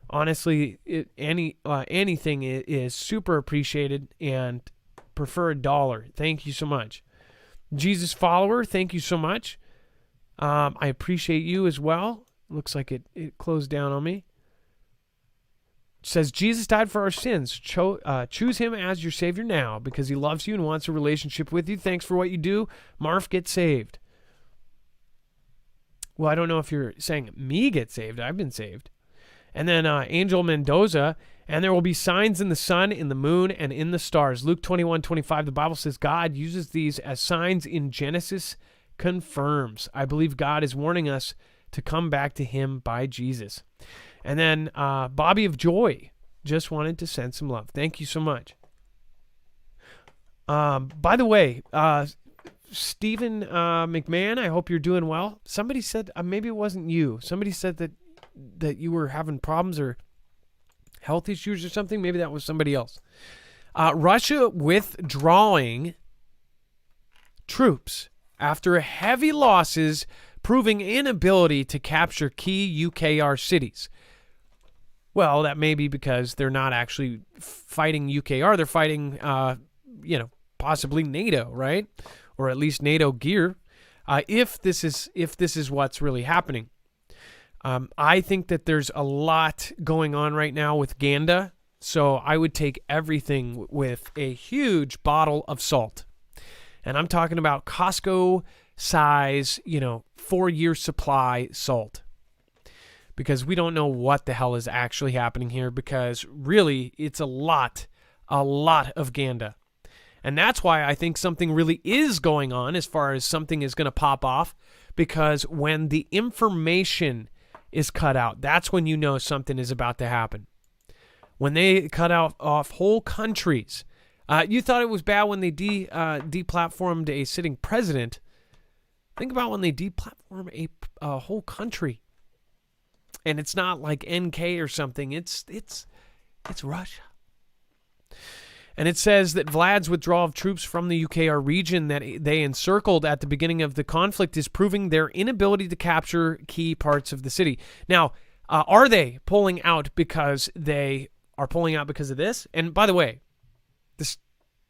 C: Honestly, anything is super appreciated, and prefer $1. Thank you so much. Jesus Follower, thank you so much. I appreciate you as well. Looks like it closed down on me. It says, Jesus died for our sins. Choose him as your Savior now because he loves you and wants a relationship with you. Thanks for what you do. Marf, get saved. Well, I don't know if you're saying me get saved. I've been saved. And then Angel Mendoza, and there will be signs in the sun, in the moon, and in the stars. Luke 21:25, the Bible says God uses these as signs in Genesis confirms. I believe God is warning us to come back to him by Jesus. And then Bobby of Joy just wanted to send some love. Thank you so much. By the way, Stephen McMahon, I hope you're doing well. Somebody said, maybe it wasn't you. Somebody said that you were having problems or health issues or something. Maybe that was somebody else. Russia withdrawing troops after heavy losses, proving inability to capture key UKR cities. Well, that may be because they're not actually fighting UKR. They're fighting, possibly NATO, right? Or at least NATO gear. If this is what's really happening. I think that there's a lot going on right now with Ganda, so I would take everything with a huge bottle of salt. And I'm talking about Costco size, 4-year supply salt. Because we don't know what the hell is actually happening here, because really it's a lot of Ganda. And that's why I think something really is going on as far as something is going to pop off, because when the information is cut out, that's when you know something is about to happen. When they cut off whole countries, you thought it was bad when they deplatformed a sitting president. Think about when they deplatform a whole country, and it's not like NK or something. It's Russia. And it says that Vlad's withdrawal of troops from the UKR region that they encircled at the beginning of the conflict is proving their inability to capture key parts of the city. Now, are they pulling out because they are pulling out because of this? And by the way, this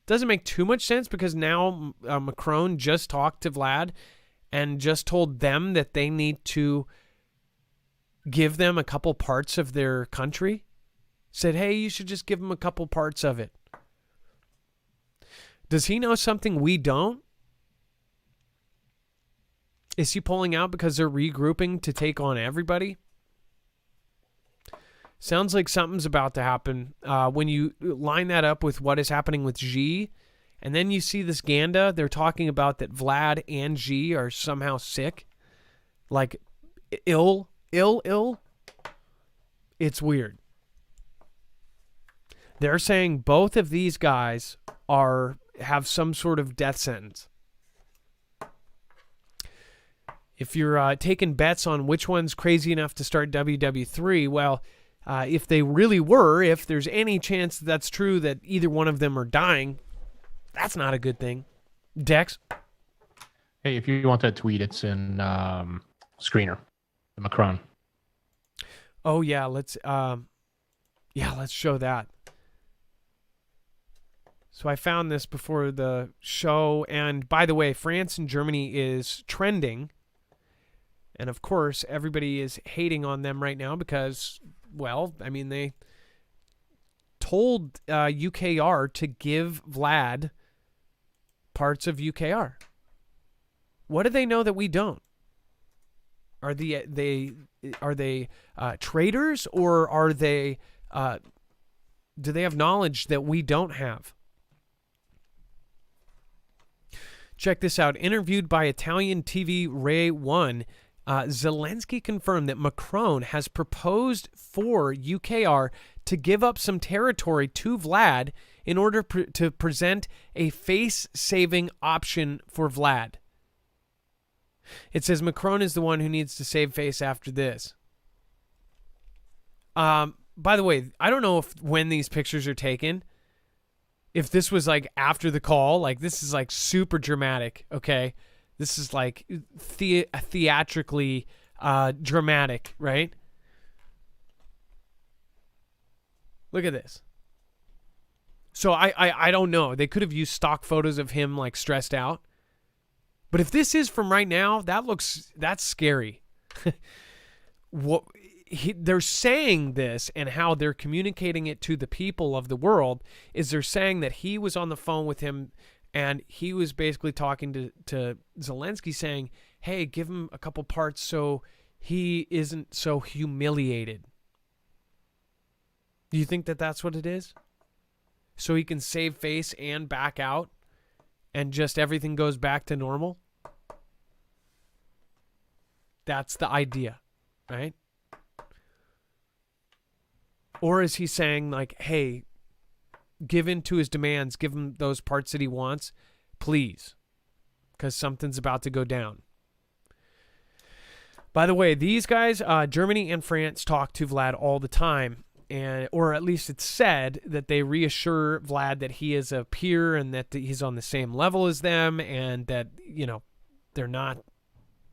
C: doesn't make too much sense, because now Macron just talked to Vlad and just told them that they need to give them a couple parts of their country. Said, hey, you should just give them a couple parts of it. Does he know something we don't? Is he pulling out because they're regrouping to take on everybody? Sounds like something's about to happen. When you line that up with what is happening with Xi, and then you see this Ganda, they're talking about that Vlad and Xi are somehow sick. Like, ill. It's weird. They're saying both of these guys have some sort of death sentence. If you're taking bets on which one's crazy enough to start WW3, well, if they really were, if there's any chance that's true that either one of them are dying, that's not a good thing. Dex?
B: Hey, if you want that tweet, it's in Screener, the Macron.
C: Oh yeah, let's show that. So I found this before the show, and by the way, France and Germany is trending. And of course, everybody is hating on them right now because, well, I mean, they told UKR to give Vlad parts of UKR. What do they know that we don't? Are they traitors, or are they do they have knowledge that we don't have? Check this out. Interviewed by Italian TV Rai 1, Zelensky confirmed that Macron has proposed for UKR to give up some territory to Vlad in order to present a face-saving option for Vlad. It says Macron is the one who needs to save face after this. By the way, I don't know when these pictures are taken. If this was like after the call, like this is like super dramatic, okay? This is like theatrically dramatic, right? Look at this. So I don't know. They could have used stock photos of him like stressed out. But if this is from right now, that's scary. They're saying this, and how they're communicating it to the people of the world is they're saying that he was on the phone with him, and he was basically talking to Zelensky saying, hey, give him a couple parts so he isn't so humiliated. Do you think that that's what it is? So he can save face and back out, and just everything goes back to normal? That's the idea, right? Or is he saying like, hey, give in to his demands, give him those parts that he wants, please, because something's about to go down. By the way, these guys, Germany and France, talk to Vlad all the time, or at least it's said that they reassure Vlad that he is a peer and that he's on the same level as them, and that, you know, they're not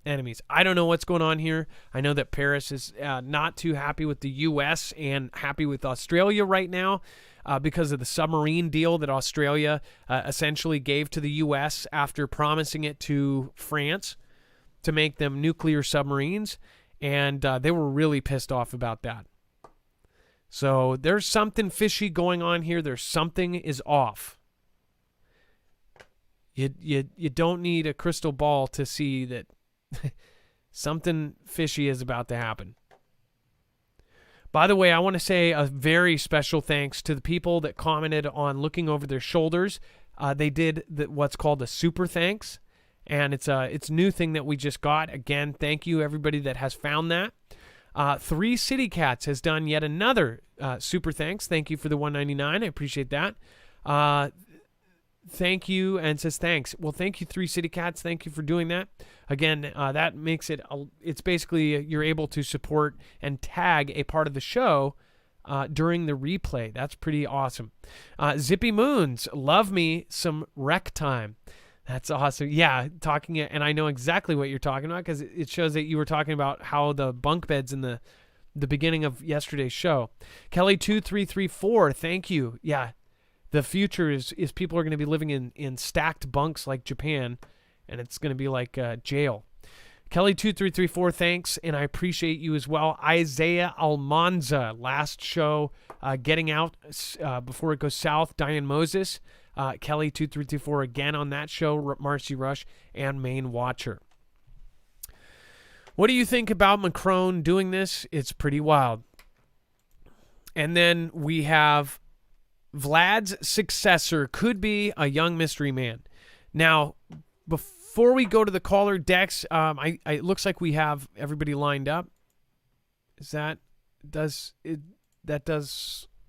C: enemies. I don't know what's going on here. I know that Paris is not too happy with the U.S. and happy with Australia right now because of the submarine deal that Australia essentially gave to the U.S. after promising it to France to make them nuclear submarines, and they were really pissed off about that. So there's something fishy going on here. There's something is off. You don't need a crystal ball to see that something fishy is about to happen. By the way, I want to say a very special thanks to the people that commented on looking over their shoulders. They did what's called a super thanks, and it's a new thing that we just got. Again, thank you everybody that has found that. 3 City Cats has done yet another super thanks. Thank you for the $1.99. I appreciate that. Thank you, and says thanks. Well, thank you, 3 City Cats. Thank you for doing that. Again, that makes it's basically you're able to support and tag a part of the show during the replay. That's pretty awesome. Zippy Moons, love me some rec time. That's awesome. Yeah, talking, and I know exactly what you're talking about because it shows that you were talking about how the bunk beds in the beginning of yesterday's show. Kelly2334, thank you. Yeah, the future is people are going to be living in stacked bunks like Japan, and it's going to be like jail. Kelly2334, thanks, and I appreciate you as well. Isaiah Almanza, last show, getting out before it goes south. Diane Moses, Kelly2334 again on that show. Marcy Rush and Maine Watcher. What do you think about Macron doing this? It's pretty wild. And then we have Vlad's successor could be a young mystery man. Now, before we go to the caller decks, it looks like we have everybody lined up. That does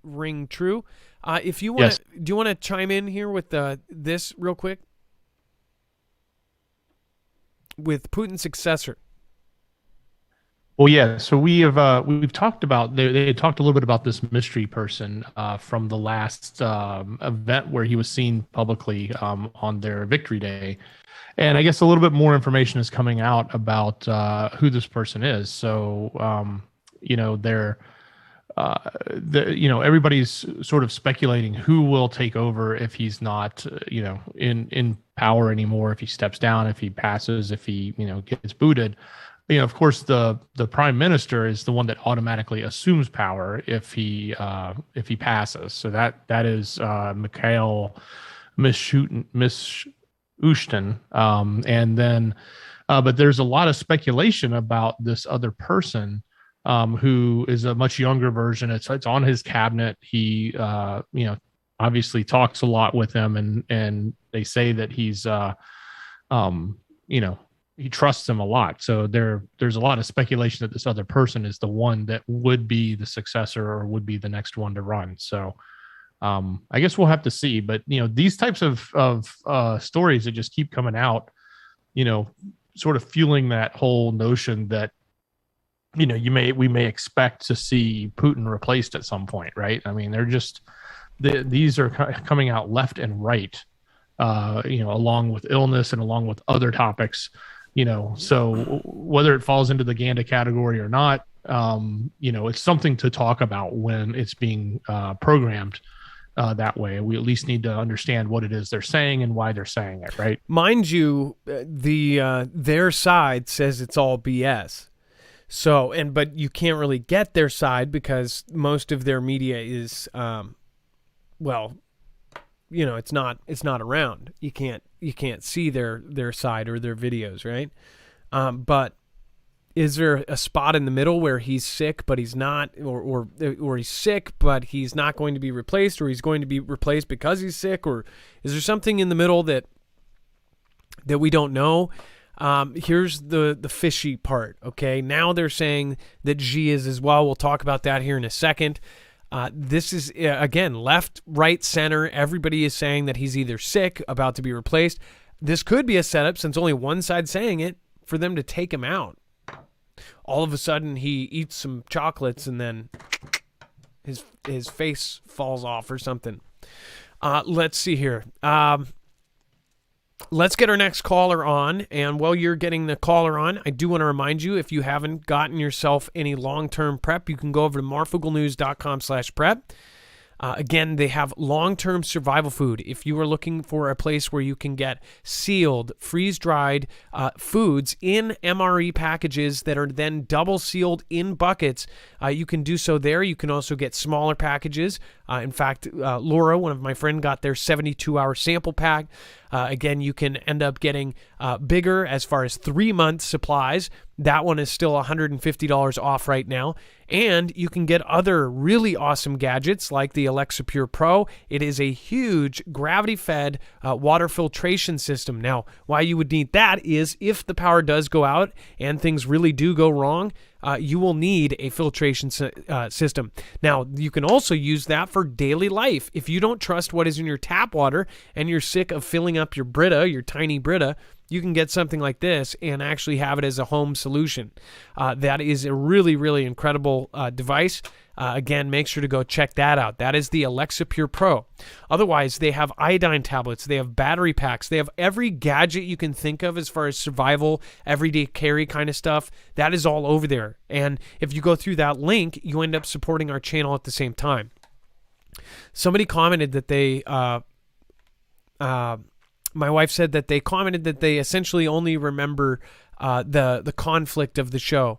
C: ring true? If you want,
B: Yes.
C: do you want to chime in here with this real quick? With Putin's successor.
B: Well, yeah. So we've talked about they talked a little bit about this mystery person from the last event where he was seen publicly on their Victory Day, and I guess a little bit more information is coming out about who this person is. So everybody's sort of speculating who will take over if he's not in power anymore, if he steps down, if he passes, if he gets booted. Of course, the prime minister is the one that automatically assumes power if he passes. So that is Mikhail Mishustin, and then but there's a lot of speculation about this other person who is a much younger version. It's on his cabinet. He obviously talks a lot with him, and they say that he's he trusts him a lot. So there's a lot of speculation that this other person is the one that would be the successor or would be the next one to run. So I guess we'll have to see. But these types of stories that just keep coming out, sort of fueling that whole notion that we may expect to see Putin replaced at some point, right? I mean, these are coming out left and right, along with illness and along with other topics. So whether it falls into the Ganda category or not, it's something to talk about when it's being programmed that way. We at least need to understand what it is they're saying and why they're saying it, right?
C: Mind you, their side says it's all BS. So, but you can't really get their side because most of their media is, it's not around. You can't see their side or their videos, right? But is there a spot in the middle where he's sick but he's not, or he's sick but he's not going to be replaced, or he's going to be replaced because he's sick, or is there something in the middle that we don't know? Here's the fishy part. Okay, now they're saying that Xi is as well. We'll talk about that here in a second. This is, again, left, right, center. Everybody is saying that he's either sick, about to be replaced. This could be a setup, since only one side's saying it, for them to take him out. All of a sudden, he eats some chocolates and then his face falls off or something. Let's see here. Let's get our next caller on, and while you're getting the caller on, I do want to remind you, if you haven't gotten yourself any long-term prep, you can go over to marfooglenews.com/prep. Again, they have long-term survival food. If you are looking for a place where you can get sealed, freeze-dried foods in MRE packages that are then double-sealed in buckets, you can do so there. You can also get smaller packages. In fact, Laura, one of my friends, got their 72-hour sample pack. Again, you can end up getting bigger as far as 3-month supplies. That one is still $150 off right now. And you can get other really awesome gadgets like the Alexa Pure Pro. It is a huge gravity-fed water filtration system. Now, why you would need that is if the power does go out and things really do go wrong, you will need a filtration system. Now, you can also use that for daily life. If you don't trust what is in your tap water and you're sick of filling up your Brita, your tiny Brita, you can get something like this and actually have it as a home solution. That is a really, really incredible device. Again, make sure to go check that out. That is the Alexa Pure Pro. Otherwise, they have iodine tablets. They have battery packs. They have every gadget you can think of as far as survival, everyday carry kind of stuff. That is all over there. And if you go through that link, you end up supporting our channel at the same time. Somebody commented that they... my wife said that they commented that they essentially only remember the conflict of the show.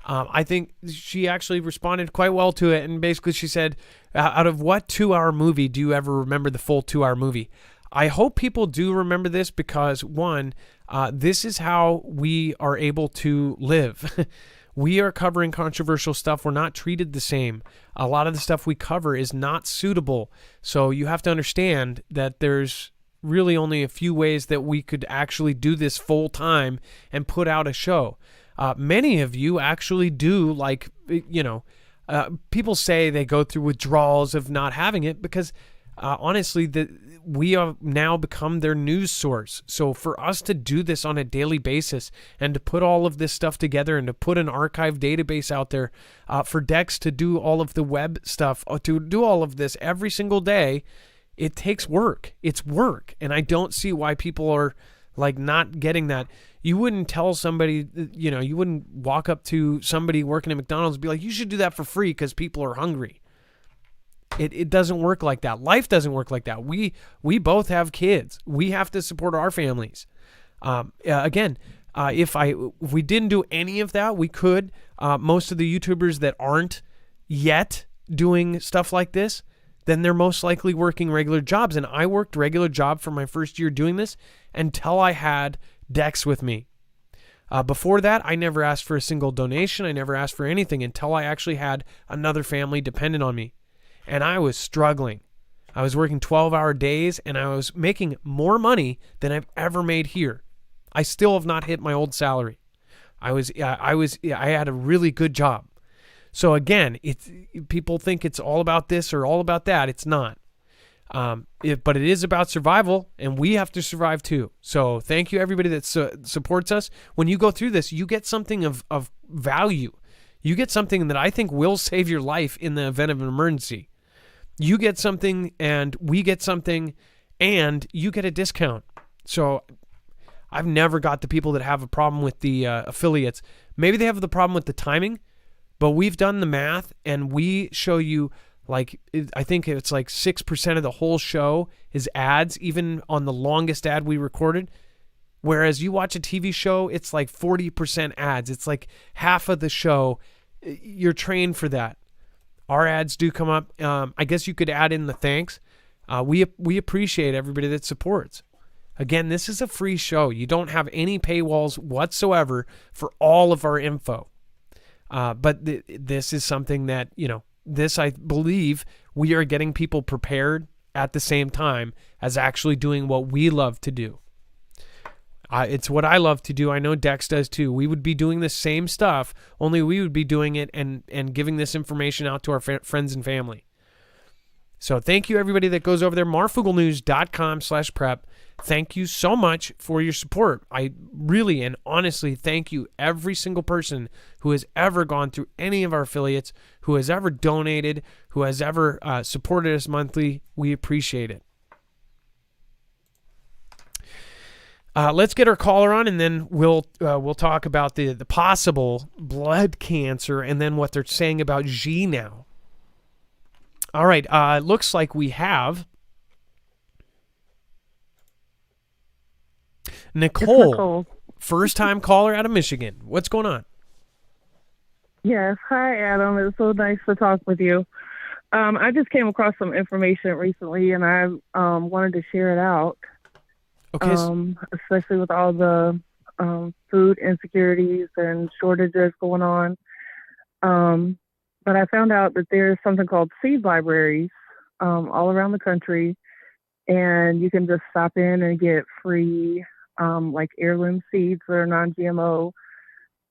C: I think she actually responded quite well to it, and basically she said, out of what 2-hour movie do you ever remember the full 2-hour movie? I hope people do remember this because, one, this is how we are able to live. We are covering controversial stuff. We're not treated the same. A lot of the stuff we cover is not suitable. So you have to understand that there's really only a few ways that we could actually do this full time and put out a show. Many of you actually do, like, people say they go through withdrawals of not having it because honestly, we have now become their news source. So for us to do this on a daily basis and to put all of this stuff together and to put an archive database out there for Dex to do all of the web stuff, to do all of this every single day, it takes work. It's work. And I don't see why people are like not getting that. You wouldn't tell somebody, you wouldn't walk up to somebody working at McDonald's and be like, you should do that for free because people are hungry. It doesn't work like that. Life doesn't work like that. We both have kids. We have to support our families. If we didn't do any of that, we could. Most of the YouTubers that aren't yet doing stuff like this, then they're most likely working regular jobs. And I worked regular job for my first year doing this until I had Dex with me. Before that, I never asked for a single donation. I never asked for anything until I actually had another family dependent on me. And I was struggling. I was working 12-hour days, and I was making more money than I've ever made here. I still have not hit my old salary. I had a really good job. So again, people think it's all about this or all about that. It's not. But it is about survival, and we have to survive too. So thank you, everybody that supports us. When you go through this, you get something of value. You get something that I think will save your life in the event of an emergency. You get something, and we get something, and you get a discount. So I've never got the people that have a problem with the affiliates. Maybe they have the problem with the timing, but we've done the math, and we show you, like, I think it's like 6% of the whole show is ads, even on the longest ad we recorded. Whereas you watch a TV show, it's like 40% ads. It's like half of the show. You're trained for that. Our ads do come up. I guess you could add in the thanks. We appreciate everybody that supports. Again, this is a free show. You don't have any paywalls whatsoever for all of our info. But this is something that, this, I believe, we are getting people prepared at the same time as actually doing what we love to do. It's what I love to do. I know Dex does too. We would be doing the same stuff, only we would be doing it and giving this information out to our friends and family. So thank you, everybody that goes over there, marfooglenews.com/prep. Thank you so much for your support. I really and honestly thank you, every single person who has ever gone through any of our affiliates, who has ever donated, who has ever supported us monthly. We appreciate it. Let's get our caller on, and then we'll talk about the possible blood cancer and then what they're saying about Xi now. All right, looks like we have Nicole, first-time caller out of Michigan. What's going on?
F: Yes. Hi, Adam. It's so nice to talk with you. I just came across some information recently, and I wanted to share it out.
C: Okay.
F: Especially with all the food insecurities and shortages going on. But I found out that there's something called seed libraries all around the country, and you can just stop in and get free like heirloom seeds that are non-GMO.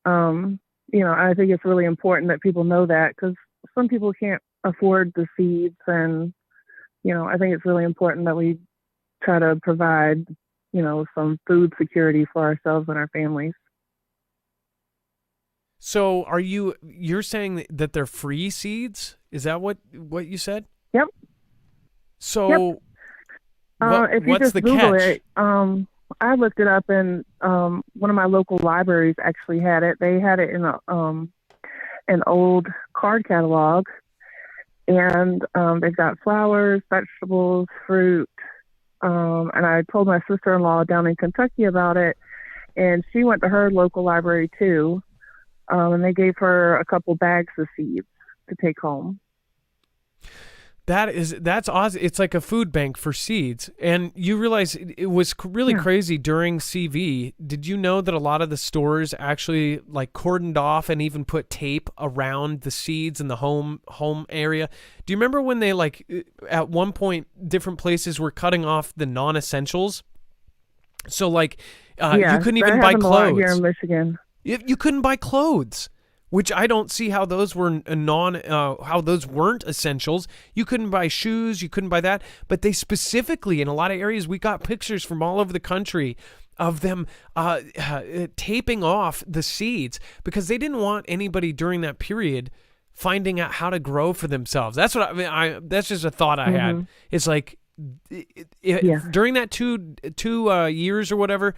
F: I think it's really important that people know that, because some people can't afford the seeds, and I think it's really important that we try to provide some food security for ourselves and our families.
C: So you're saying that they're free seeds? Is that what you said?
F: Yep.
C: So
F: if you
C: what's
F: just
C: the
F: Google
C: catch?
F: it, I looked it up, and one of my local libraries actually had it. They had it in an old card catalog, and they've got flowers, vegetables, fruit. And I told my sister-in-law down in Kentucky about it, and she went to her local library too, and they gave her a couple bags of seeds to take home.
C: That's awesome. It's like a food bank for seeds. And you realize it was really crazy during CV. Did you know that a lot of the stores actually like cordoned off and even put tape around the seeds in the home area? Do you remember when they like at one point different places were cutting off the non-essentials? So like you couldn't even buy clothes
F: here in Michigan.
C: You couldn't buy clothes. Which I don't see how those were how those weren't essentials. You couldn't buy shoes, you couldn't buy that. But they specifically, in a lot of areas, we got pictures from all over the country of them taping off the seeds because they didn't want anybody during that period finding out how to grow for themselves. That's what I mean. That's just a thought I had. It's like during that two years or whatever.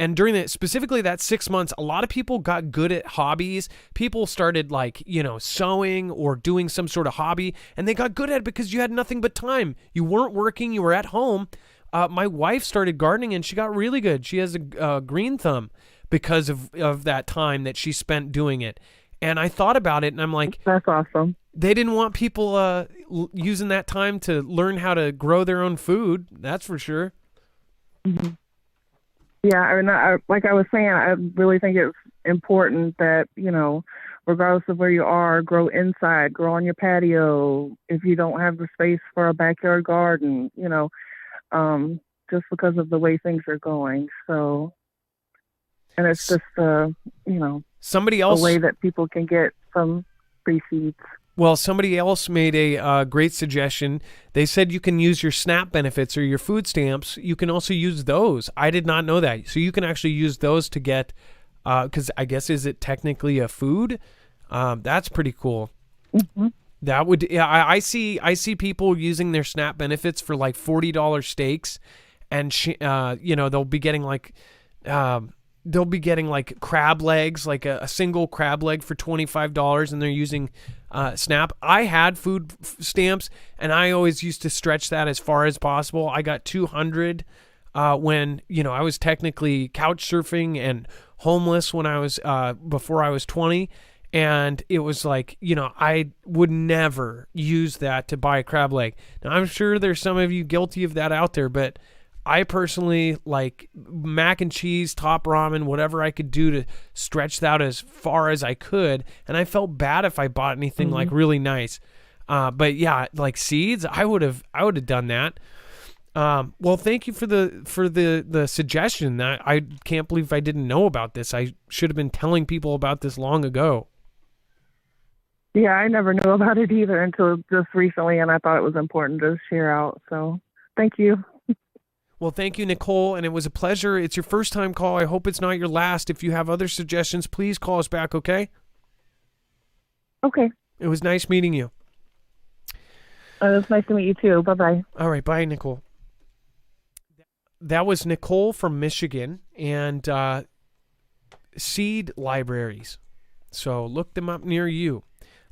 C: And during that, specifically that 6 months, a lot of people got good at hobbies. People started like, sewing or doing some sort of hobby, and they got good at it because you had nothing but time. You weren't working, you were at home. My wife started gardening and she got really good. She has a green thumb because of that time that she spent doing it. And I thought about it and I'm like,
F: that's awesome.
C: They didn't want people using that time to learn how to grow their own food. That's for sure.
F: Mm-hmm. Yeah, I mean, like I was saying, I really think it's important that, regardless of where you are, grow inside, grow on your patio. If you don't have the space for a backyard garden, just because of the way things are going. So, and it's just,
C: somebody else,
F: a way that people can get some free seeds.
C: Well, somebody else made a great suggestion. They said you can use your SNAP benefits or your food stamps. You can also use those. I did not know that. So you can actually use those to get, because I guess, is it technically a food? That's pretty cool.
F: Mm-hmm.
C: That would, I see people using their SNAP benefits for like $40 steaks, and they'll be getting like. They'll be getting like crab legs, like a single crab leg for $25, and they're using SNAP. I had food stamps, and I always used to stretch that as far as possible. I got 200 when I was technically couch surfing and homeless when I was before I was 20, and it was like I would never use that to buy a crab leg. Now I'm sure there's some of you guilty of that out there, but I personally like mac and cheese, top ramen, whatever I could do to stretch that as far as I could. And I felt bad if I bought anything like really nice. But yeah, like seeds, I would have done that. Well, thank you for the suggestion. I can't believe I didn't know about this. I should have been telling people about this long ago.
F: Yeah, I never knew about it either until just recently, and I thought it was important to share out. So thank you.
C: Well, thank you, Nicole, and it was a pleasure. It's your first time call. I hope it's not your last. If you have other suggestions, please call us back, okay?
F: Okay.
C: It was nice meeting you.
F: It was nice to meet you, too. Bye-bye.
C: All right, bye, Nicole. That was Nicole from Michigan, and seed libraries. So look them up near you.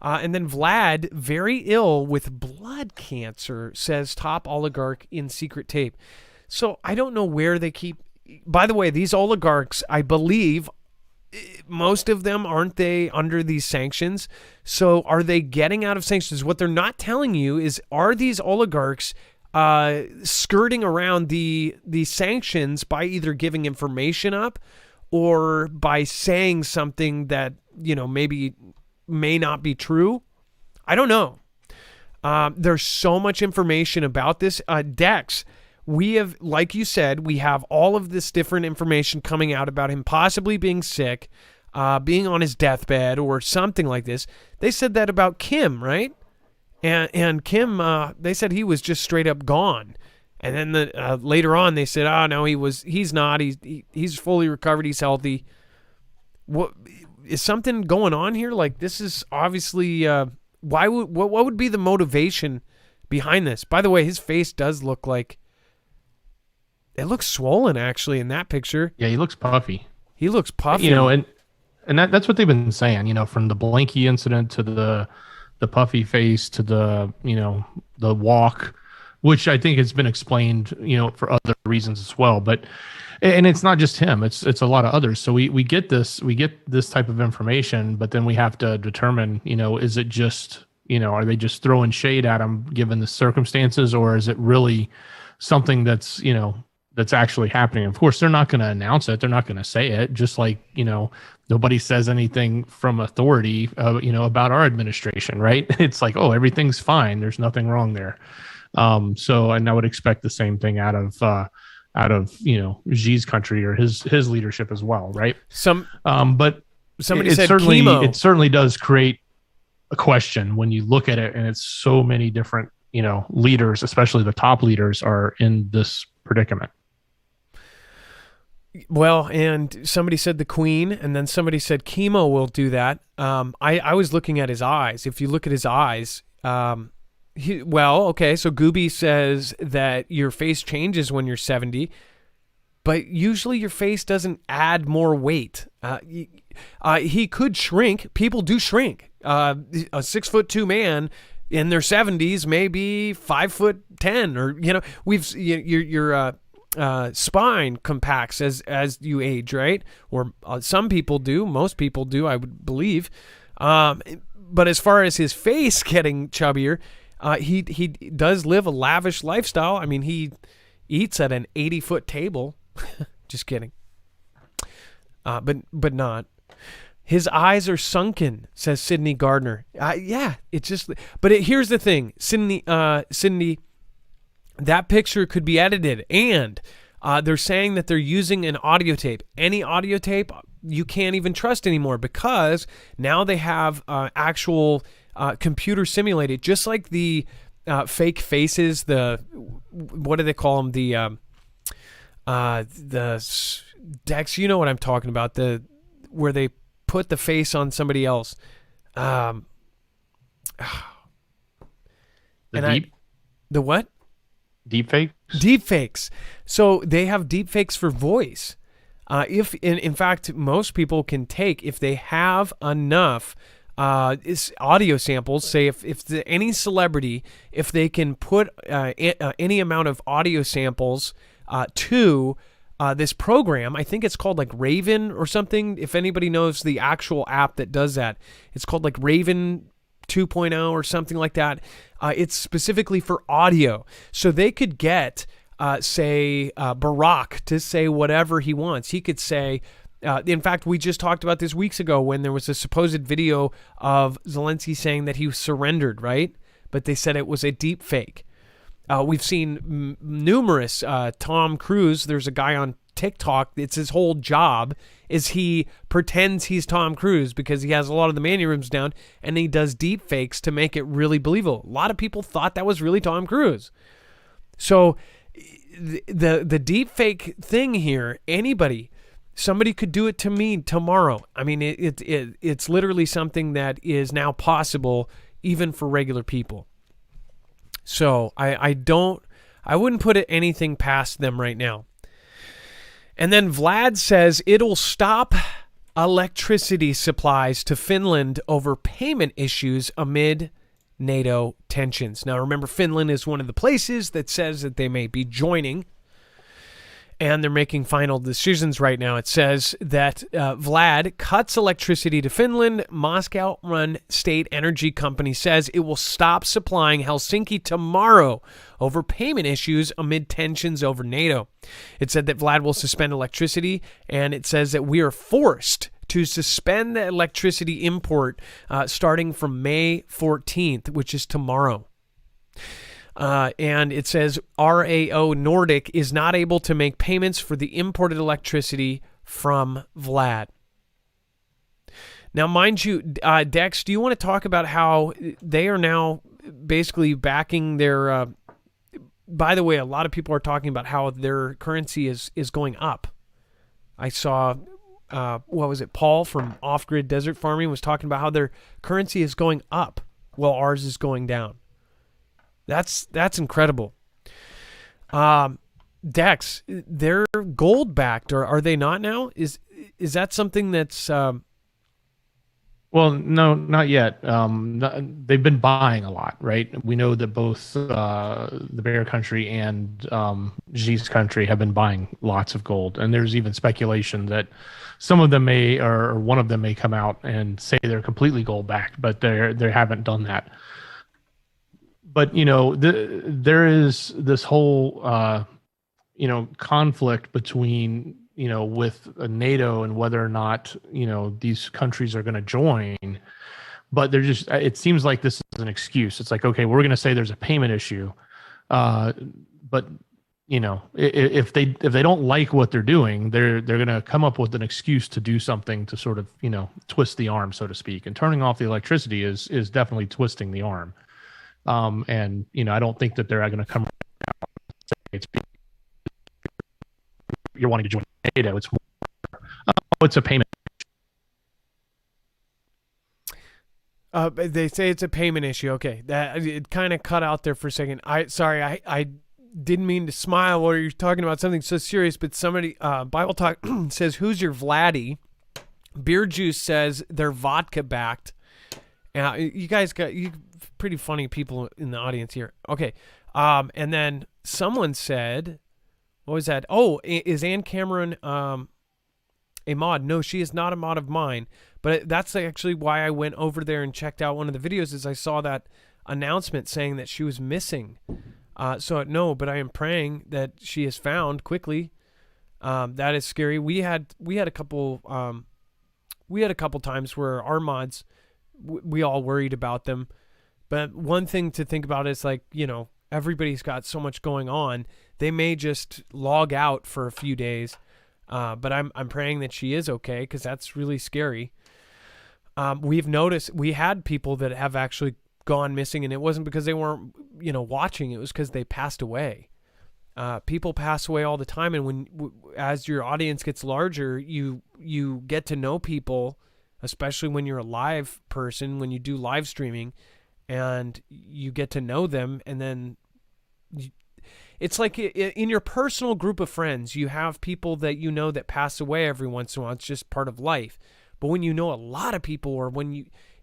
C: And then Vlad, very ill with blood cancer, says top oligarch in secret tape. So I don't know where they keep. By the way, these oligarchs, I believe, most of them, aren't they under these sanctions? So are they getting out of sanctions? What they're not telling you is, are these oligarchs skirting around the sanctions by either giving information up or by saying something that maybe may not be true? I don't know. There's so much information about this. Dex, we have, like you said, we have all of this different information coming out about him possibly being sick, being on his deathbed or something like this. They said that about Kim, right? And Kim, they said he was just straight up gone. And then later on they said, oh no, he's not. He's fully recovered. He's healthy. What is something going on here? Like, this is obviously what would be the motivation behind this? By the way, his face does look like, it looks swollen actually in that picture.
B: Yeah, he looks puffy.
C: He looks puffy.
B: And that's what they've been saying, from the Blanky incident to the puffy face to the walk, which I think has been explained, for other reasons as well. But And it's not just him, it's a lot of others. So we get this type of information, but then we have to determine, is it just, are they just throwing shade at him given the circumstances, or is it really something that's that's actually happening? Of course, they're not going to announce it, they're not going to say it, just like nobody says anything from authority about our administration, right? It's like, oh, everything's fine, there's nothing wrong there. So, and I would expect the same thing out of Xi's country or his leadership as well, right? But
C: somebody
B: it
C: said
B: certainly
C: chemo.
B: It certainly does create a question when you look at it, and it's so many different leaders, especially the top leaders, are in this predicament.
C: Well, and somebody said the Queen, and then somebody said chemo will do that. I was looking at his eyes. If you look at his eyes, so Gooby says that your face changes when you're 70, but usually your face doesn't add more weight. He could shrink. People do shrink. A 6'2" man in their 70s may be 5'10", or your spine compacts as you age, right? Or some people do. Most people do, I would believe. But as far as his face getting chubbier, he does live a lavish lifestyle. I mean, he eats at an 80-foot table. Just kidding. But not. His eyes are sunken, says Sydney Gardner. Yeah, it's just. But here's the thing, Sydney. That picture could be edited, and they're saying that they're using an audio tape. Any audio tape you can't even trust anymore, because now they have actual computer simulated, just like the fake faces. What do they call them? The Dex. You know what I'm talking about? Where they put the face on somebody else. The what?
B: Deepfakes?
C: Deepfakes. So they have deepfakes for voice. If in fact, most people can take, if they have enough audio samples, say if any celebrity, if they can put any amount of audio samples to this program, I think it's called like Raven or something. If anybody knows the actual app that does that, it's called like Raven 2.0 or something like that. It's specifically for audio. So they could get, say, Barack to say whatever he wants. He could say, in fact, we just talked about this weeks ago when there was a supposed video of Zelensky saying that he surrendered, right? But they said it was a deep fake. We've seen numerous Tom Cruise. There's a guy on TikTok. It's his whole job is he pretends he's Tom Cruise because he has a lot of the mannerisms down, and he does deep fakes to make it really believable. A lot of people thought that was really Tom Cruise. So the deep fake thing here, somebody could do it to me tomorrow. I mean, it's literally something that is now possible even for regular people. So I wouldn't put anything past them right now. And then Vlad says it'll stop electricity supplies to Finland over payment issues amid NATO tensions. Now, remember, Finland is one of the places that says that they may be joining, and they're making final decisions right now. It says that Vlad cuts electricity to Finland. Moscow-run state energy company says it will stop supplying Helsinki tomorrow over payment issues amid tensions over NATO. It said that Vlad will suspend electricity, and it says that we are forced to suspend the electricity import starting from May 14th, which is tomorrow. And it says RAO Nordic is not able to make payments for the imported electricity from Vlad. Now, mind you, Dex, do you want to talk about how they are now basically backing their... by the way, a lot of people are talking about how their currency is going up. I saw, Paul from Off Grid Desert Farming was talking about how their currency is going up while ours is going down. That's incredible. Dex, they're gold backed, or are they not now? Is that something that's
B: Well, no, not yet. They've been buying a lot, right? We know that both the Bear Country and Xi's country have been buying lots of gold, and there's even speculation that some of them may, or one of them may, come out and say they're completely gold backed, but they haven't done that. But there is this whole conflict between with NATO and whether or not these countries are going to join. But it seems like this is an excuse. It's like, okay, we're going to say there's a payment issue, but if they don't like what they're doing, they're going to come up with an excuse to do something to sort of twist the arm, so to speak. And turning off the electricity is definitely twisting the arm. And I don't think that they're going to come out and say you're wanting to join NATO. It's more, it's a payment.
C: They say it's a payment issue. Okay, that it kind of cut out there for a second. I didn't mean to smile while you're talking about something so serious, but somebody Bible Talk says, "Who's your Vladdy?" Beer Juice says they're vodka backed. You guys got pretty funny people in the audience here. Okay, and then someone said, what was that? Oh, is Ann Cameron a mod? No, she is not a mod of mine. But that's actually why I went over there and checked out one of the videos, is I saw that announcement saying that she was missing. So no, but I am praying that she is found quickly. That is scary. We had a couple times where our mods, we all worried about them. But one thing to think about is, like, everybody's got so much going on. They may just log out for a few days. But I'm praying that she is okay, because that's really scary. We've noticed we had people that have actually gone missing, and it wasn't because they weren't, watching. It was because they passed away. People pass away all the time, and as your audience gets larger, you get to know people, especially when you're a live person, when you do live streaming, and you get to know them, and then it's like in your personal group of friends, you have people that that pass away every once in a while. It's just part of life. But when you know a lot of people, or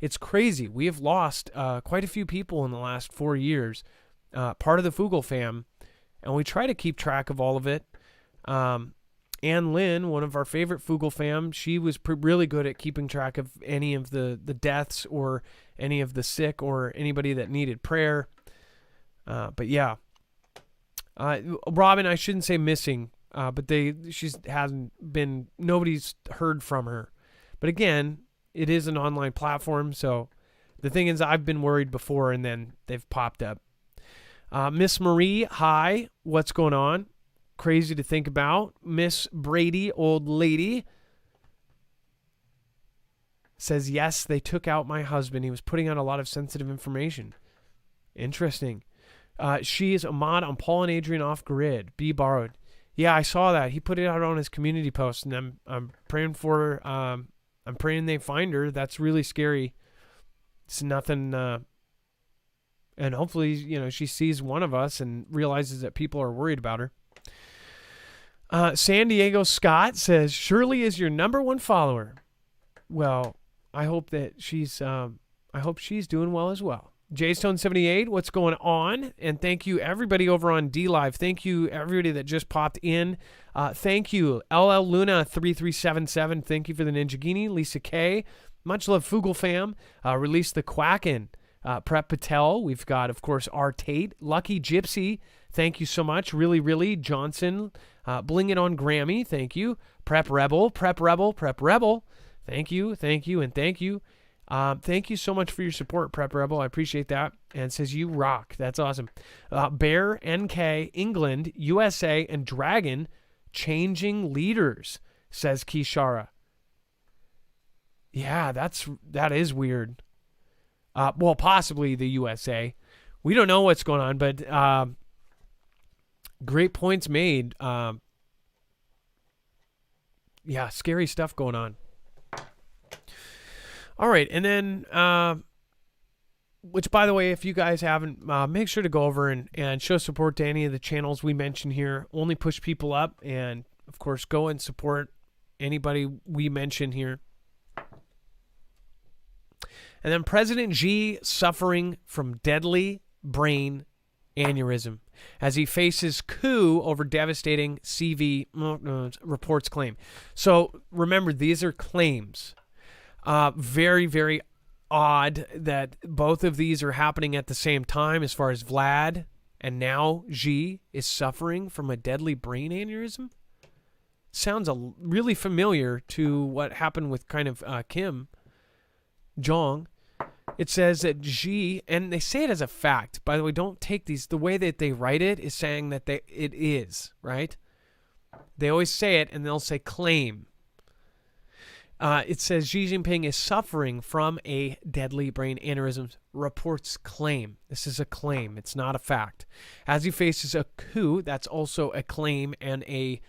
C: it's crazy. We have lost quite a few people in the last 4 years, part of the Foogle fam, and we try to keep track of all of it. Ann Lynn, one of our favorite Foogle fam, she was really good at keeping track of any of the deaths or any of the sick or anybody that needed prayer. But yeah. Robin, I shouldn't say missing, but nobody's heard from her. But again, it is an online platform, so the thing is, I've been worried before, and then they've popped up. Miss Marie, hi, what's going on? Crazy to think about. Miss Brady, old lady, says, yes, they took out my husband. He was putting out a lot of sensitive information. Interesting. She is a mod on Paul and Adrian Off Grid. Be borrowed. Yeah, I saw that. He put it out on his community post, and I'm praying for her. I'm praying they find her. That's really scary. It's nothing. And hopefully, she sees one of us and realizes that people are worried about her. San Diego Scott says, Shirley is your number one follower. Well, I hope that she's doing well as well. JStone78, what's going on? And thank you, everybody over on DLive. Thank you, everybody that just popped in. Thank you, LL Luna 3377. Thank you for the Ninja Genie. Lisa K. Much love, Foogle fam. Release the Quacken. Prep Patel. We've got, of course, R. Tate. Lucky Gypsy. Thank you so much. Really, really. Johnson. Bling It on Grammy. Thank you. Prep Rebel. Prep Rebel. Prep Rebel. Thank you. Thank you. And thank you. Thank you so much for your support, Prep Rebel. I appreciate that. And it says you rock. That's awesome. Bear, NK, England, USA, and Dragon changing leaders, says Kishara. Yeah, that is weird. Well, possibly the USA. We don't know what's going on, but great points made. Yeah, scary stuff going on. All right, and then, which, by the way, if you guys haven't, make sure to go over and show support to any of the channels we mention here. Only push people up, and, of course, go and support anybody we mention here. And then President Xi suffering from deadly brain aneurysm as he faces coup over devastating CV reports claim. So remember, these are claims. Very, very odd that both of these are happening at the same time as far as Vlad and now Xi is suffering from a deadly brain aneurysm. Sounds really familiar to what happened with kind of Kim Jong. It says that Xi, and they say it as a fact. By the way, don't take these. The way that they write it is saying that it is, right? They always say it, and they'll say claim. It says Xi Jinping is suffering from a deadly brain aneurysm. Reports claim. This is a claim. It's not a fact. As he faces a coup, that's also a claim and a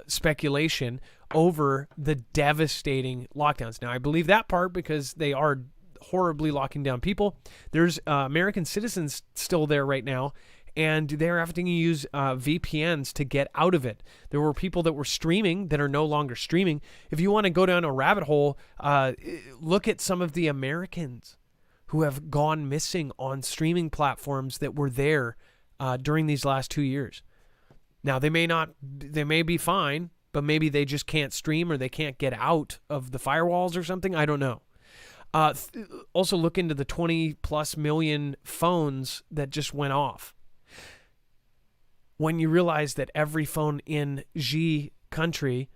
C: speculation over the devastating lockdowns. Now, I believe that part because they are horribly locking down people. There's American citizens still there right now, and they're having to use VPNs to get out of it. There were people that were streaming that are no longer streaming. If you want to go down a rabbit hole, look at some of the Americans who have gone missing on streaming platforms that were there during these last 2 years. Now, they may be fine, but maybe they just can't stream or they can't get out of the firewalls or something. I don't know. Also look into the 20 plus million phones that just went off. When you realize that every phone in Xi country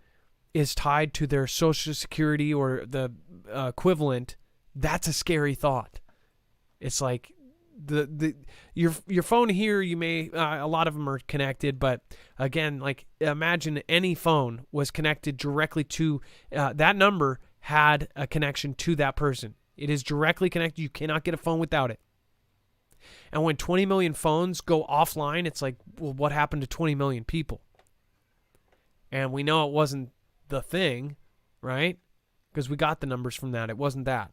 C: is tied to their social security or the equivalent, that's a scary thought. It's like your phone here, you may a lot of them are connected, but again, like imagine any phone was connected directly to that number had a connection to that person. It is directly connected. You cannot get a phone without it. And when 20 million phones go offline, it's like, well, what happened to 20 million people? And we know it wasn't the thing, right? Because we got the numbers from that. It wasn't that.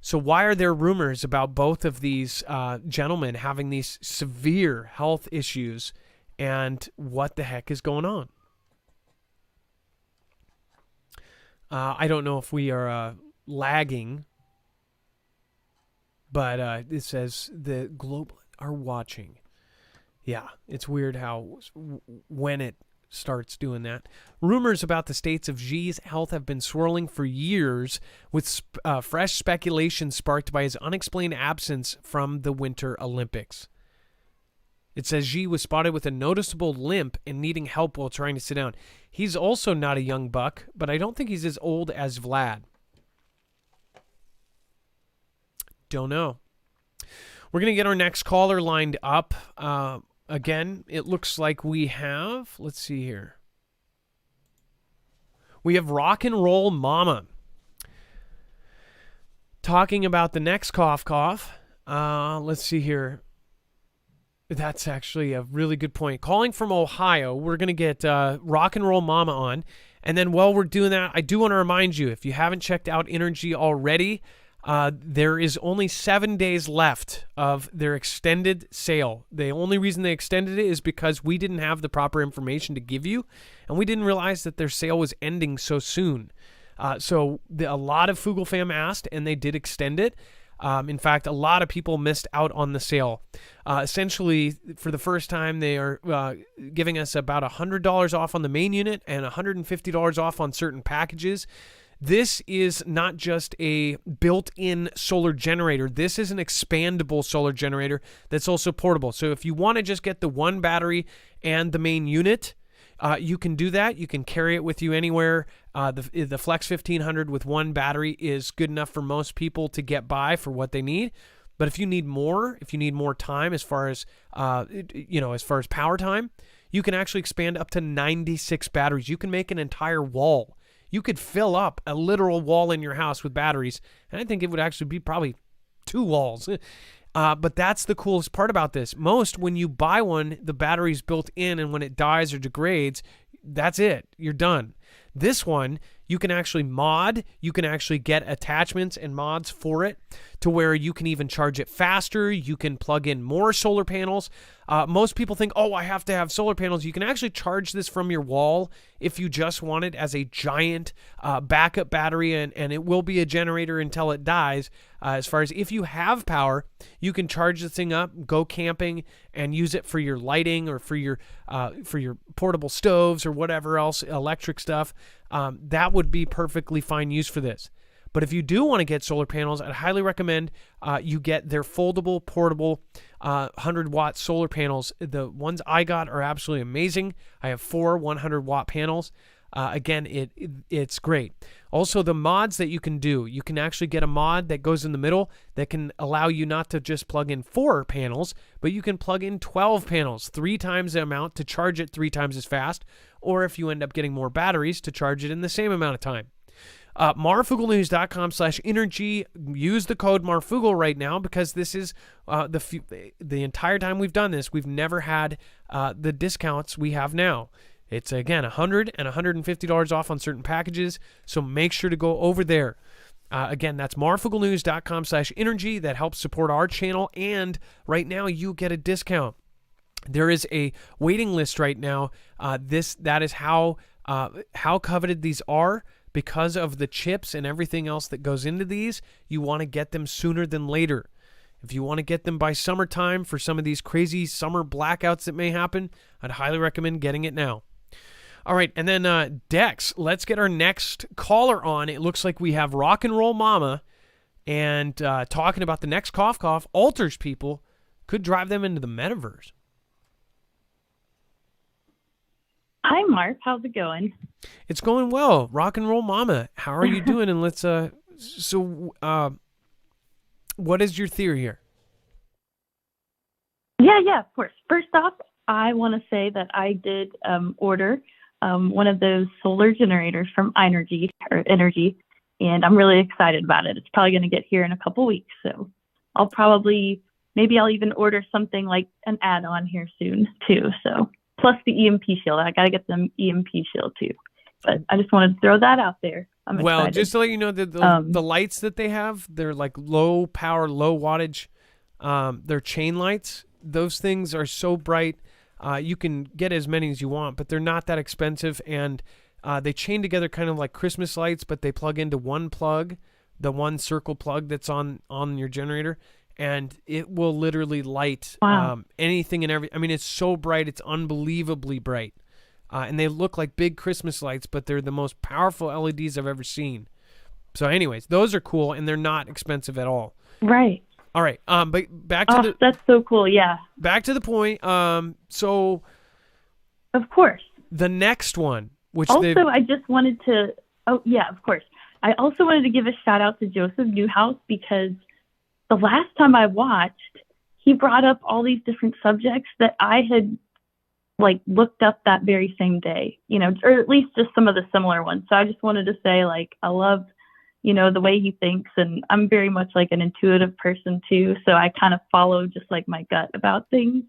C: So why are there rumors about both of these gentlemen having these severe health issues, and what the heck is going on? I don't know if we are lagging, but it says the global are watching. Yeah, it's weird how when it starts doing that. Rumors about the states of Xi's health have been swirling for years, with fresh speculation sparked by his unexplained absence from the Winter Olympics. It says Xi was spotted with a noticeable limp and needing help while trying to sit down. He's also not a young buck, but I don't think he's as old as Vlad. Don't know. We're going to get our next caller lined up. Again, it looks like we have, let's see here. We have Rock and Roll Mama talking about the next cough. Let's see here. That's actually a really good point. Calling from Ohio, we're going to get Rock and Roll Mama on. And then while we're doing that, I do want to remind you, if you haven't checked out Energy already, there is only 7 days left of their extended sale. The only reason they extended it is because we didn't have the proper information to give you, and we didn't realize that their sale was ending so soon. So a lot of Foogle fam asked, and they did extend it. In fact, a lot of people missed out on the sale. Essentially, for the first time, they are giving us about $100 off on the main unit and $150 off on certain packages. This is not just a built-in solar generator. This is an expandable solar generator that's also portable. So if you want to just get the one battery and the main unit, you can do that. You can carry it with you anywhere. The Flex 1500 with one battery is good enough for most people to get by for what they need. But if you need more time as far as power time, you can actually expand up to 96 batteries. You can make an entire wall. You could fill up a literal wall in your house with batteries, and I think it would actually be probably 2 walls. But that's the coolest part about this. Most, when you buy one, the battery's built in, and when it dies or degrades, that's it. You're done. This one, you can actually mod. You can actually get attachments and mods for it to where you can even charge it faster. You can plug in more solar panels. Most people think, oh, I have to have solar panels. You can actually charge this from your wall if you just want it as a giant backup battery, and it will be a generator until it dies. As far as if you have power, you can charge the thing up, go camping, and use it for your lighting or for your portable stoves or whatever else, electric stuff. That would be perfectly fine use for this. But if you do want to get solar panels, I'd highly recommend you get their foldable, portable 100-watt solar panels. The ones I got are absolutely amazing. I have 4 100-watt panels. Again, it's great. Also, the mods that you can do, you can actually get a mod that goes in the middle that can allow you not to just plug in 4 panels, but you can plug in 12 panels, 3 times the amount to charge it 3 times as fast, or if you end up getting more batteries, to charge it in the same amount of time. Marfooglenews.com/energy. Use the code Marfoogle right now, because this is the entire time we've done this, we've never had the discounts we have now. It's, again, $100 and $150 off on certain packages, so make sure to go over there. Again, that's marfooglenews.com/energy. That helps support our channel, and right now you get a discount. There is a waiting list right now. That is how coveted these are. Because of the chips and everything else that goes into these, you want to get them sooner than later. If you want to get them by summertime for some of these crazy summer blackouts that may happen, I'd highly recommend getting it now. All right, and then Dex, let's get our next caller on. It looks like we have Rock and Roll Mama, and talking about the next cough alters people, could drive them into the metaverse.
G: Hi, Marf. How's it going?
C: It's going well. Rock and Roll Mama, how are you doing? And let's what is your theory here?
G: Yeah, of course. First off, I want to say that I did order one of those solar generators from Energy, and I'm really excited about it. It's probably going to get here in a couple weeks, so maybe I'll even order something like an add-on here soon too. So plus the EMP shield. I got to get them EMP shield too. But I just wanted to throw that out there. I'm excited.
C: Well, just to let you know, the lights that they have, they're like low power, low wattage. They're chain lights. Those things are so bright. You can get as many as you want, but they're not that expensive. And they chain together kind of like Christmas lights, but they plug into one plug, the one circle plug that's on your generator. And it will literally light anything and everything. I mean, it's so bright. It's unbelievably bright. And they look like big Christmas lights, but they're the most powerful LEDs I've ever seen. So anyways, those are cool, and they're not expensive at all.
G: Right.
C: All right. But back to
G: that's so cool. Yeah.
C: Back to the point. So.
G: Of course.
C: The next one, which
G: also, I just wanted to. Oh yeah, of course. I also wanted to give a shout out to Joseph Newhouse, because the last time I watched, he brought up all these different subjects that I had looked up that very same day, or at least just some of the similar ones. So I just wanted to say, I love, the way he thinks, and I'm very much like an intuitive person too. So I kind of follow just like my gut about things.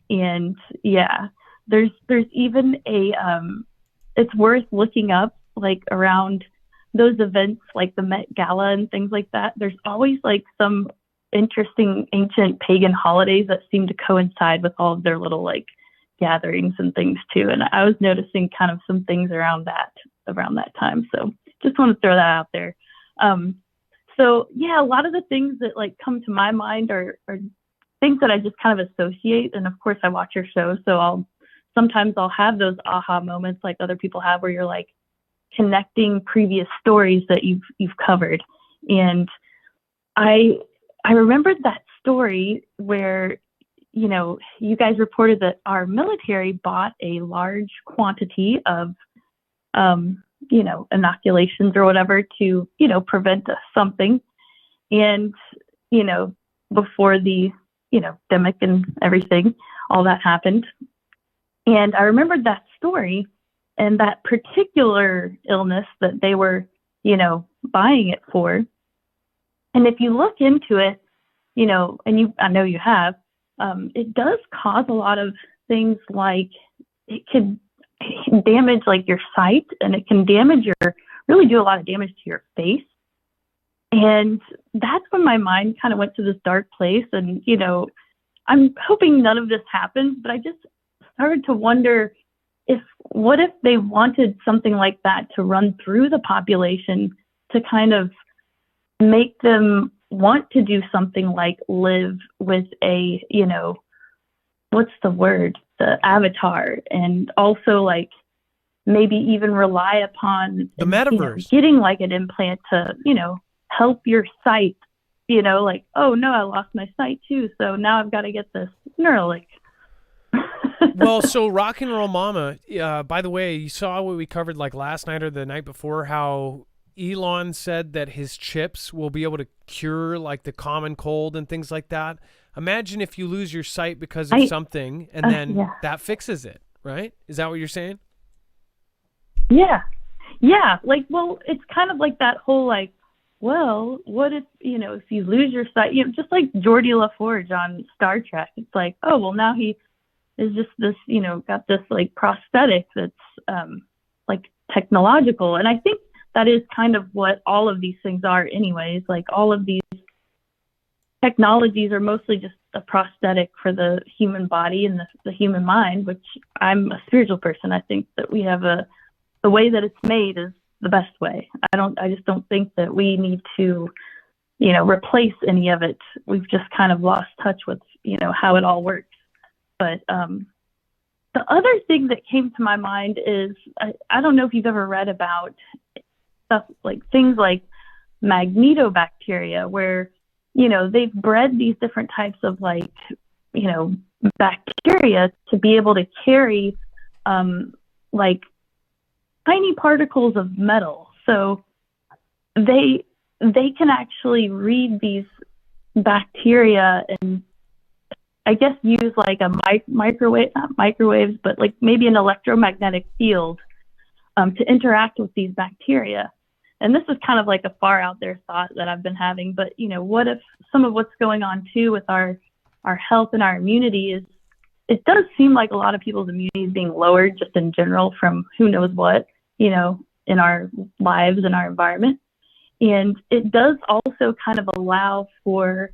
G: And yeah, there's even it's worth looking up, around those events, like the Met Gala and things like that. There's always some interesting ancient pagan holidays that seem to coincide with all of their little gatherings and things too. And I was noticing kind of some things around that time. So just want to throw that out there. So yeah, a lot of the things that come to my mind are things that I just kind of associate. And of course I watch your show, so sometimes I'll have those aha moments like other people have, where you're connecting previous stories that you've covered. And I remembered that story where you guys reported that our military bought a large quantity of, inoculations or whatever to, prevent something. And, before the, demic and everything, all that happened. And I remembered that story and that particular illness that they were, buying it for. And if you look into it, and I know you have, it does cause a lot of things, it can damage your sight, and it can really do a lot of damage to your face. And that's when my mind kind of went to this dark place. And, you know, I'm hoping none of this happens, but I just started to wonder what if they wanted something like that to run through the population to kind of make them want to do something like live with a, you know, what's the word? The avatar, and also like maybe even rely upon
C: The metaverse.
G: You know, getting like an implant to, you know, help your sight, you know, like, oh no, I lost my sight too, so now I've got to get this Neuralink.
C: Well, so Rock and Roll Mama, by the way, you saw what we covered like last night or the night before, how Elon said that his chips will be able to cure like the common cold and things like that. Imagine if you lose your sight because of something and then that fixes it, right? Is that what you're saying?
G: Yeah. Yeah. Like, well, it's kind of like that whole like, well, what if, you know, if you lose your sight, you know, just like Geordie LaForge on Star Trek. It's like, oh, well, now he is just this, you know, got this like prosthetic that's like technological. And I think that is kind of what all of these things are anyways. Like all of these technologies are mostly just a prosthetic for the human body and the human mind, which I'm a spiritual person. I think that we have the way that it's made is the best way. I just don't think that we need to, you know, replace any of it. We've just kind of lost touch with, you know, how it all works. But the other thing that came to my mind is, I don't know if you've ever read about stuff like things like magnetobacteria, where, you know, they've bred these different types of like, you know, bacteria to be able to carry like tiny particles of metal. So they can actually read these bacteria and I guess use like a microwave, not microwaves, but like maybe an electromagnetic field to interact with these bacteria. And this is kind of like a far out there thought that I've been having, but you know, what if some of what's going on too with our health and our immunity is, it does seem like a lot of people's immunity is being lowered just in general from who knows what, you know, in our lives and our environment. And it does also kind of allow for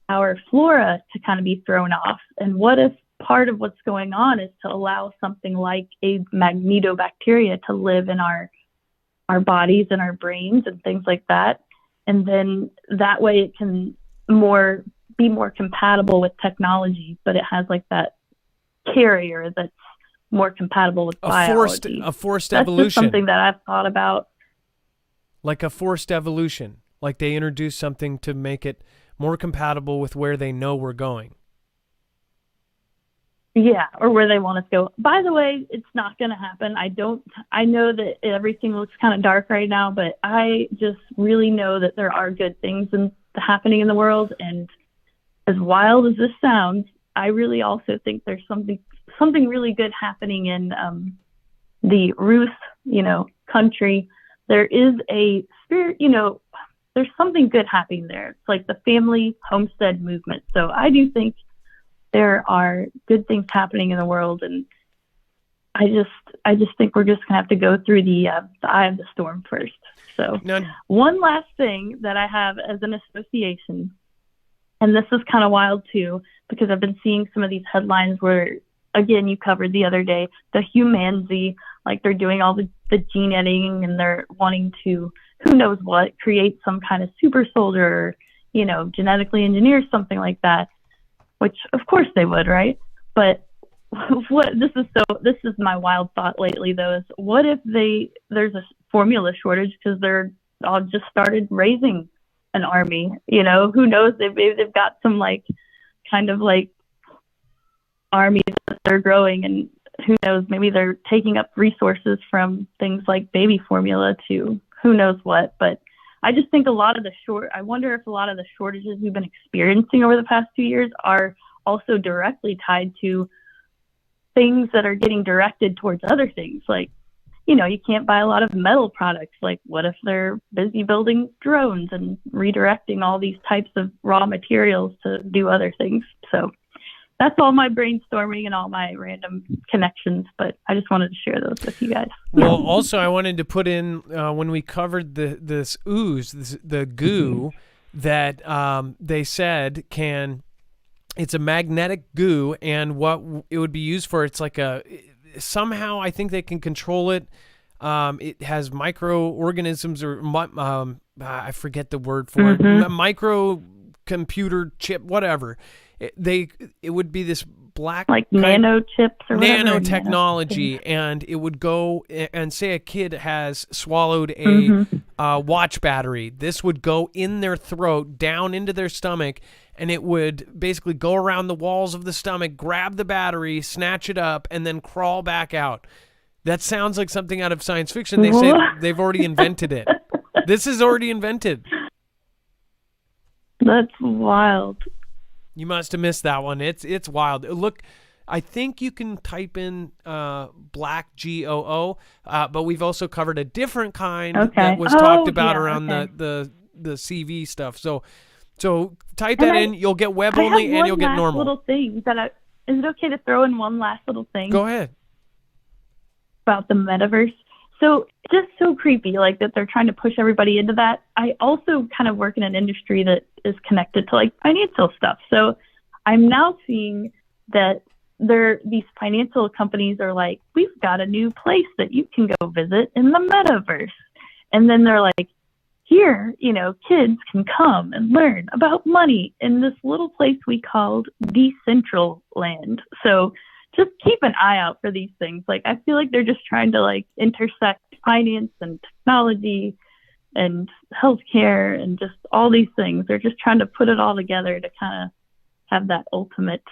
G: our flora to kind of be thrown off. And what if part of what's going on is to allow something like a magnetobacteria to live in our bodies and our brains and things like that. And then that way it can be more compatible with technology, but it has like that carrier that's more compatible with biology.
C: A forced
G: that's
C: evolution.
G: Just something that I've thought about.
C: Like a forced evolution. Like they introduce something to make it more compatible with where they know we're going.
G: Yeah, or where they want us to go. By the way, it's not going to happen. I know that everything looks kind of dark right now, but I just really know that there are good things happening in the world. And as wild as this sounds, I really also think there's something really good happening in the Ruth, you know, country. There is a spirit, you know, there's something good happening there. It's like the family homestead movement. So I do think there are good things happening in the world, and I just think we're just gonna have to go through the eye of the storm first. So one last thing that I have as an association, and this is kind of wild too, because I've been seeing some of these headlines where, again, you covered the other day, the humanity, like they're doing all the gene editing and they're wanting to, who knows what, create some kind of super soldier, or, you know, genetically engineer something like that, which of course they would, right? But this is my wild thought lately though, is what if there's a formula shortage because they're all just started raising an army, you know, who knows, they've got some like kind of like armies that they're growing, and who knows, maybe they're taking up resources from things like baby formula to who knows what. But I just think I wonder if a lot of the shortages we've been experiencing over the past 2 years are also directly tied to things that are getting directed towards other things. Like, you know, you can't buy a lot of metal products. Like, what if they're busy building drones and redirecting all these types of raw materials to do other things? So that's all my brainstorming and all my random connections, but I just wanted to share those with you guys.
C: Well, also I wanted to put in when we covered this ooze, the goo that they said it's a magnetic goo, and what it would be used for, it's like somehow I think they can control it. It has microorganisms or I forget the word for it, micro computer chip, whatever. It would be this black
G: like nanochips or whatever.
C: Nanotechnology, and it would go and say a kid has swallowed a watch battery. This would go in their throat, down into their stomach, and it would basically go around the walls of the stomach, grab the battery, snatch it up, and then crawl back out. That sounds like something out of science fiction. They say they've already invented it. This is already invented.
G: That's wild.
C: You must have missed that one. It's wild. Look, I think you can type in black GOO, but we've also covered a different kind that was talked about around the CV stuff. So type that in. You'll get web only, and you'll get normal.
G: Little thing is it okay to throw in one last little thing?
C: Go ahead.
G: About the metaverse. So just so creepy, like that they're trying to push everybody into that. I also kind of work in an industry that is connected to like financial stuff. So I'm now seeing that these financial companies are like, we've got a new place that you can go visit in the metaverse. And then they're like, here, kids can come and learn about money in this little place we called Decentraland. So just keep an eye out for these things. Like, I feel like they're just trying to like intersect finance and technology and healthcare and just all these things. They're just trying to put it all together to kind of have that ultimate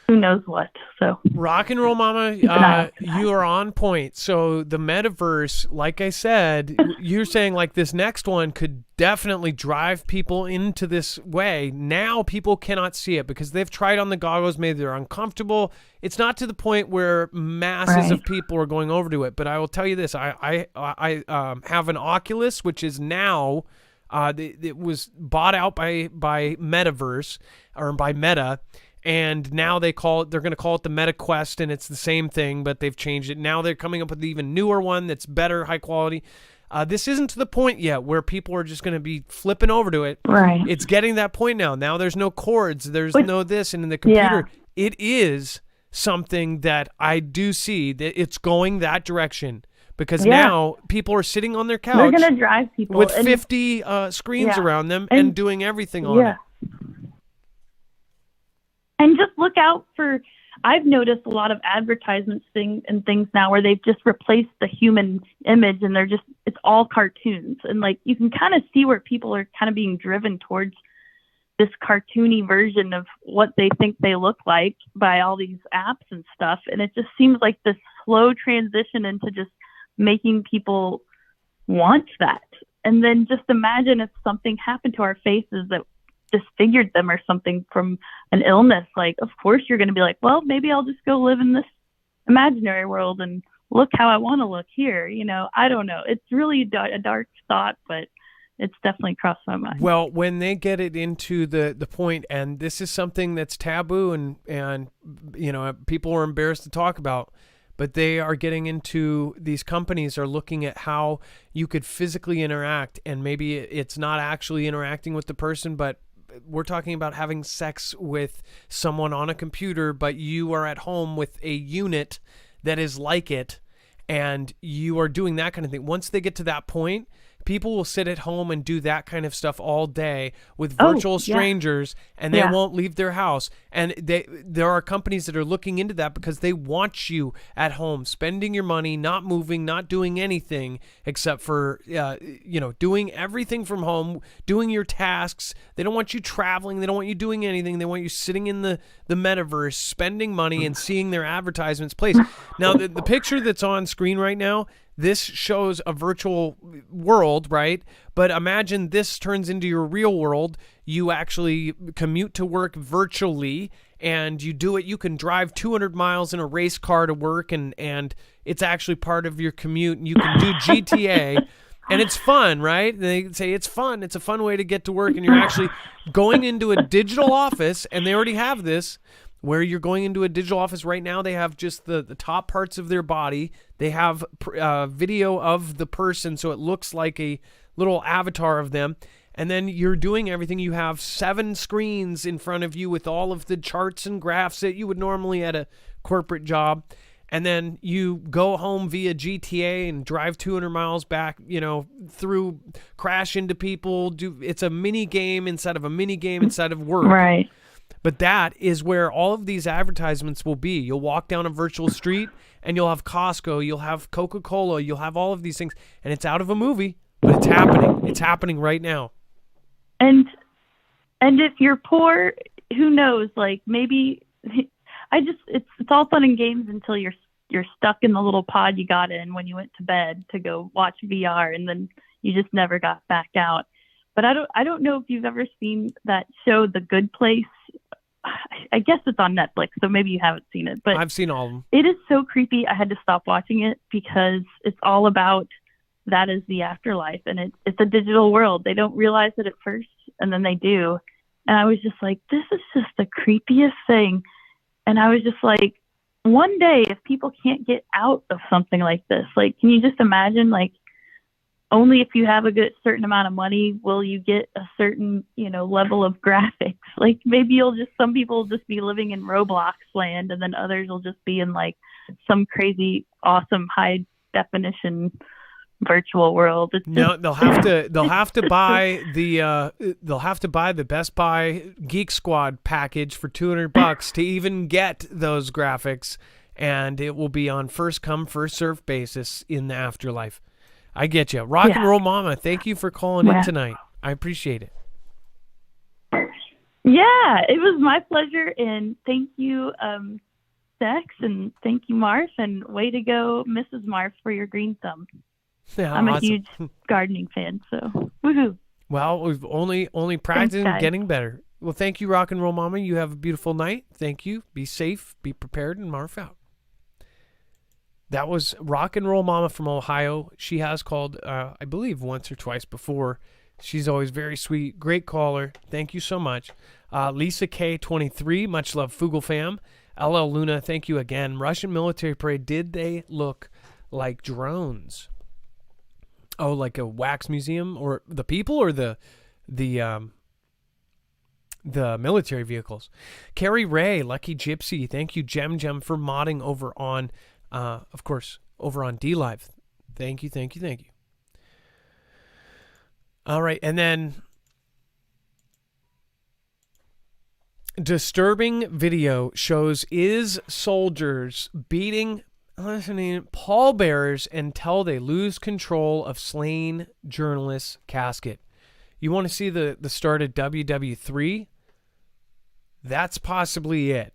G: who knows what. So
C: rock and roll, mama. You are on point. So the metaverse, like I said, you're saying like this next one could definitely drive people into this way. Now people cannot see it because they've tried on the goggles. Maybe they're uncomfortable. It's not to the point where masses of people are going over to it. But I will tell you this: I have an Oculus, which is now it was bought out by Metaverse or by Meta. And now they're going to call it the Meta Quest, and it's the same thing, but they've changed it. Now they're coming up with an even newer one that's better, high quality. This isn't to the point yet where people are just going to be flipping over to it.
G: Right.
C: It's getting that point now. Now there's no cords, there's no this, and in the computer, it is something that I do see that it's going that direction. Because now people are sitting on their couch.
G: They're going to drive people
C: with 50 screens around them and doing everything on it.
G: And just look out for, I've noticed a lot of advertisements and things now where they've just replaced the human image and it's all cartoons. And like, you can kind of see where people are kind of being driven towards this cartoony version of what they think they look like by all these apps and stuff. And it just seems like this slow transition into just making people want that. And then just imagine if something happened to our faces that disfigured them or something from an illness. Like, of course you're going to be like, well, maybe I'll just go live in this imaginary world and look how I want to look here. I don't know. It's really a dark thought, but it's definitely crossed my mind.
C: Well, when they get it into the point, and this is something that's taboo and people are embarrassed to talk about, but they are getting into, these companies are looking at how you could physically interact, and maybe it's not actually interacting with the person, but we're talking about having sex with someone on a computer, but you are at home with a unit that is like it, and you are doing that kind of thing. Once they get to that point, people will sit at home and do that kind of stuff all day with virtual strangers, and they won't leave their house. And there are companies that are looking into that because they want you at home, spending your money, not moving, not doing anything except for, doing everything from home, doing your tasks. They don't want you traveling. They don't want you doing anything. They want you sitting in the metaverse, spending money and seeing their advertisements placed. Now, the picture that's on screen right now, this shows a virtual world, right? But imagine this turns into your real world. You actually commute to work virtually, and you do it. You can drive 200 miles in a race car to work, and it's actually part of your commute. And you can do GTA, and it's fun, right? They say it's fun. It's a fun way to get to work, and you're actually going into a digital office, and they already have this, where you're going into a digital office right now. They have just the top parts of their body. They have video of the person, so it looks like a little avatar of them. And then you're doing everything. You have 7 screens in front of you with all of the charts and graphs that you would normally at a corporate job. And then you go home via GTA and drive 200 miles back, through, crash into people. It's a mini game inside of a mini game inside of work.
G: Right.
C: But that is where all of these advertisements will be. You'll walk down a virtual street and you'll have Costco, you'll have Coca-Cola, you'll have all of these things. And it's out of a movie, but it's happening. It's happening right now.
G: And if you're poor, who knows? Like, maybe it's all fun and games until you're stuck in the little pod you got in when you went to bed to go watch VR, and then you just never got back out. But I don't know if you've ever seen that show, The Good Place. I guess it's on Netflix, so maybe you haven't seen it. But
C: I've seen all of them.
G: It is so creepy. I had to stop watching it because it's all about that is the afterlife, and it's a digital world. They don't realize it at first, and then they do. And I was just like, this is just the creepiest thing. And I was just like, one day, if people can't get out of something like this, like, can you just imagine, like, only if you have a certain amount of money will you get a certain, level of graphics. Like, maybe some people will just be living in Roblox land, and then others will just be in like some crazy, awesome, high definition virtual world.
C: They'll have to buy the Best Buy Geek Squad package for $200 to even get those graphics, and it will be on first come first served basis in the afterlife. I get you. Rock and Roll Mama, thank you for calling in tonight. I appreciate it.
G: Yeah, it was my pleasure, and thank you, Dex, and thank you, Marf, and way to go, Mrs. Marf, for your green thumb.
C: Yeah,
G: I'm
C: awesome.
G: a huge gardening fan, so woohoo.
C: Well, we've only practicing and getting better. Well, thank you, Rock and Roll Mama. You have a beautiful night. Thank you. Be safe, be prepared, and Marf out. That was Rock and Roll Mama from Ohio. She has called, I believe, once or twice before. She's always very sweet. Great caller. Thank you so much. Lisa K23, much love, Foogle fam. LL Luna, thank you again. Russian military parade, did they look like drones? Oh, like a wax museum, or the people, or the military vehicles. Carrie Ray, Lucky Gypsy, thank you, Gem for modding over on, of course, over on DLive. Thank you. All right, and then disturbing video shows is soldiers beating pallbearers until they lose control of slain journalist's casket. You want to see the start of WW3? That's possibly it.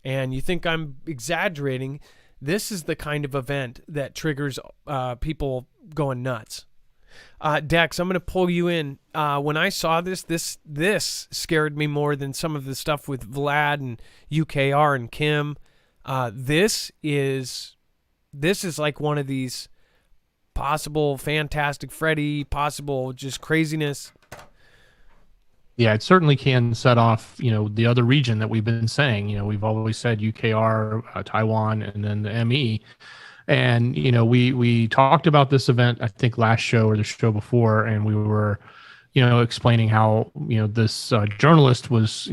C: And you think I'm exaggerating? This is the kind of event that triggers people going nuts. Dex, I'm going to pull you in. When I saw this scared me more than some of the stuff with Vlad and UKR and Kim. This is like one of these possible Fantastic Freddy, possible just craziness.
B: Yeah, it certainly can set off, the other region that we've been saying. We've always said UKR, Taiwan, and then the ME. And, we talked about this event, I think, last show or the show before, and we were, explaining how, this journalist was,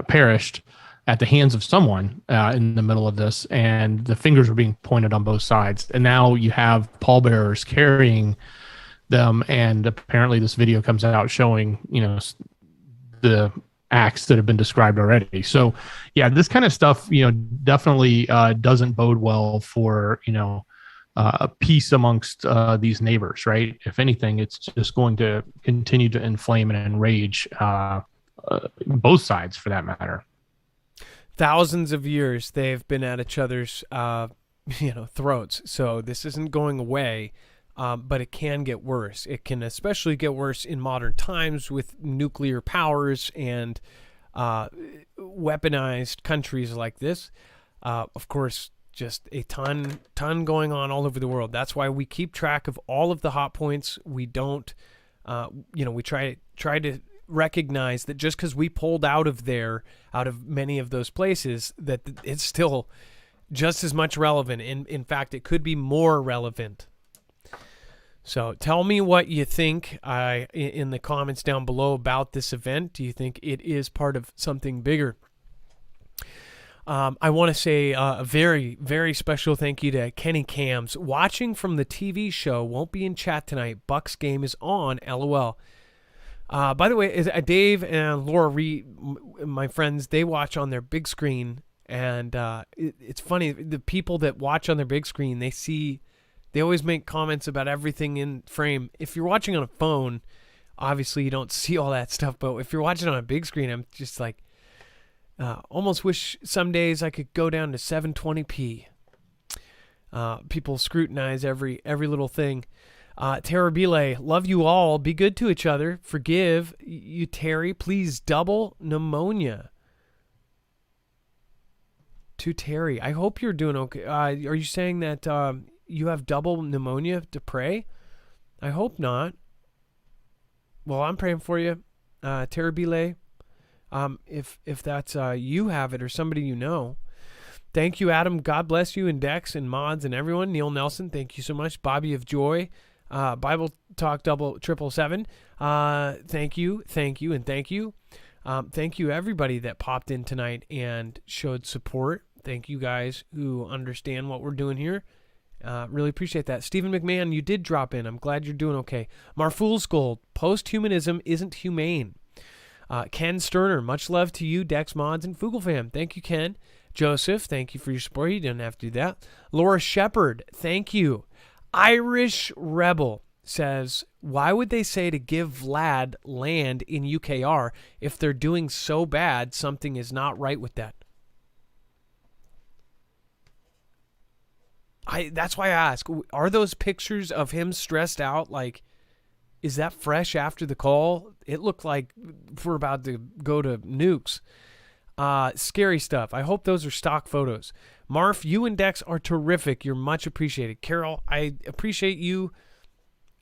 B: perished at the hands of someone in the middle of this, and the fingers were being pointed on both sides. And now you have pallbearers carrying them, and apparently this video comes out showing, the acts that have been described already. So, yeah, this kind of stuff, definitely doesn't bode well for, peace amongst these neighbors, right? If anything, it's just going to continue to inflame and enrage both sides, for that matter.
C: Thousands of years they've been at each other's, throats. So this isn't going away, but it can get worse. It can especially get worse in modern times with nuclear powers and weaponized countries like this. Of course, just a ton going on all over the world. That's why we keep track of all of the hot points. We don't, we try to recognize that just because we pulled out of many of those places, that it's still just as much relevant. In fact, it could be more relevant. So tell me what you think in the comments down below about this event. Do you think it is part of something bigger? I want to say a very, very special thank you to Kenny Cams. Watching from the TV show, won't be in chat tonight. Bucks game is on, LOL. By the way, Dave and Laura Reed, my friends, they watch on their big screen. And it's funny, the people that watch on their big screen, they always make comments about everything in frame. If you're watching on a phone, obviously you don't see all that stuff. But if you're watching on a big screen, I'm just like, almost wish some days I could go down to 720p. People scrutinize every little thing. Terabile, love you all. Be good to each other. Forgive you, Terry. Please, double pneumonia. To Terry, I hope you're doing okay. Are you saying that you have double pneumonia to pray? I hope not. Well, I'm praying for you, Terabile. If that's you have it or somebody you know. Thank you, Adam. God bless you and Dex and mods and everyone. Neil Nelson, thank you so much. Bobby of Joy, Bible Talk 777. Thank you, and thank you. Thank you everybody that popped in tonight and showed support. Thank you guys who understand what we're doing here. Really appreciate that. Stephen McMahon, you did drop in. I'm glad you're doing okay. Marfoole's Gold, post-humanism isn't humane. Ken Sterner, much love to you, Dex Mods, and Foogle fam. Thank you, Ken. Joseph, thank you for your support. You didn't have to do that. Laura Shepard, thank you. Irish Rebel says, why would they say to give Vlad land in UKR if they're doing so bad, something is not right with that? That's why I ask, are those pictures of him stressed out? Like, is that fresh after the call? It looked like we're about to go to nukes. Scary stuff. I hope those are stock photos. Marf, you and Dex are terrific. You're much appreciated. Carol, I appreciate you.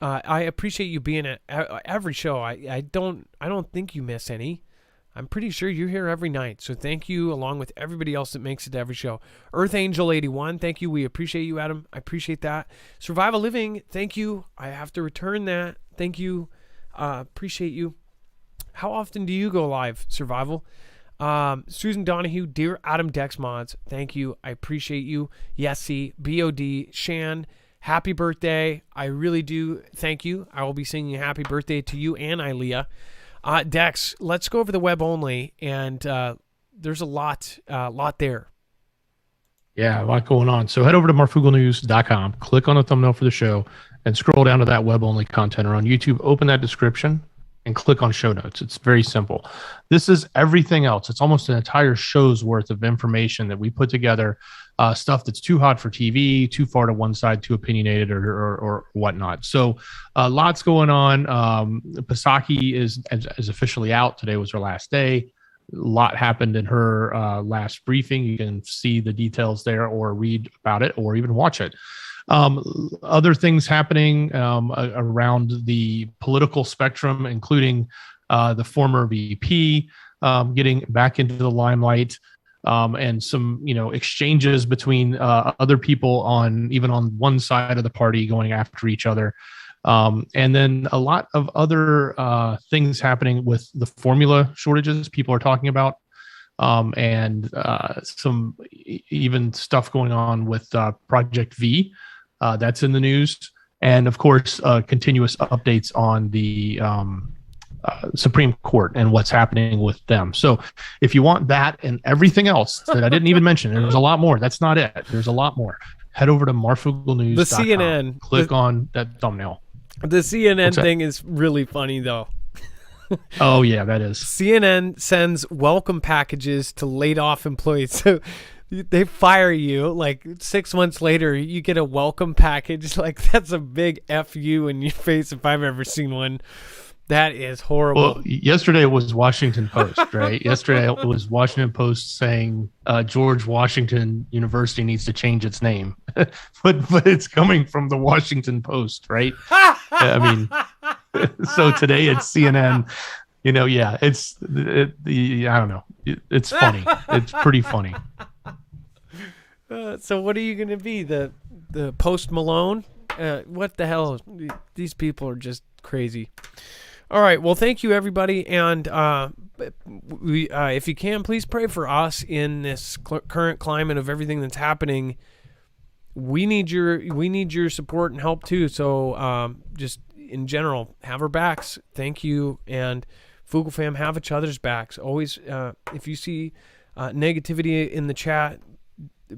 C: I appreciate you being at every show. I don't think you miss any. I'm pretty sure you're here every night. So thank you, along with everybody else that makes it to every show. Earth Angel 81, thank you. We appreciate you, Adam. I appreciate that. Survival Living, thank you. I have to return that. Thank you. Appreciate you. How often do you go live, Survival? Susan Donahue, dear Adam Dex Mods, thank you. I appreciate you. Yessie, BOD, Shan, happy birthday. I really do thank you. I will be singing happy birthday to you and Ilea. Dex, let's go over the web only, and there's a lot there.
B: Yeah, a lot going on. So head over to marfooglenews.com, click on the thumbnail for the show, and scroll down to that web only content. Or on YouTube, open that description and click on show notes. It's very simple. This is everything else. It's almost an entire show's worth of information that we put together, stuff that's too hot for TV, too far to one side, too opinionated or whatnot. So lots going on. Pasaki is officially out. Today was her last day. A lot happened in her last briefing. You can see the details there or read about it or even watch it. Other things happening around the political spectrum, including the former VP getting back into the limelight, and some exchanges between other people on one side of the party going after each other, and then a lot of other things happening with the formula shortages people are talking about. And some even stuff going on with Project V. That's in the news. And, of course, continuous updates on the Supreme Court and what's happening with them. So if you want that and everything else that I didn't even mention, there's a lot more. That's not it. There's a lot more. Head over to marfooglenews.com.
C: The CNN.
B: Click on that thumbnail.
C: The CNN thing is really funny, though.
B: Oh, yeah, that is.
C: CNN sends welcome packages to laid off employees. So they fire you, like 6 months later, you get a welcome package. Like, that's a big F you in your face if I've ever seen one. That is horrible.
B: Well, yesterday was Washington Post, right? Yesterday it was Washington Post saying George Washington University needs to change its name. but it's coming from the Washington Post, right? I mean, so today it's CNN. Yeah, I don't know. It's funny. It's pretty funny.
C: So what are you going to be? The Post Malone? What the hell? These people are just crazy. All right. Well, thank you, everybody. And if you can, please pray for us in this current climate of everything that's happening. We need your support and help too. So just in general, have our backs. Thank you. And Foogle fam, have each other's backs. Always, if you see negativity in the chat,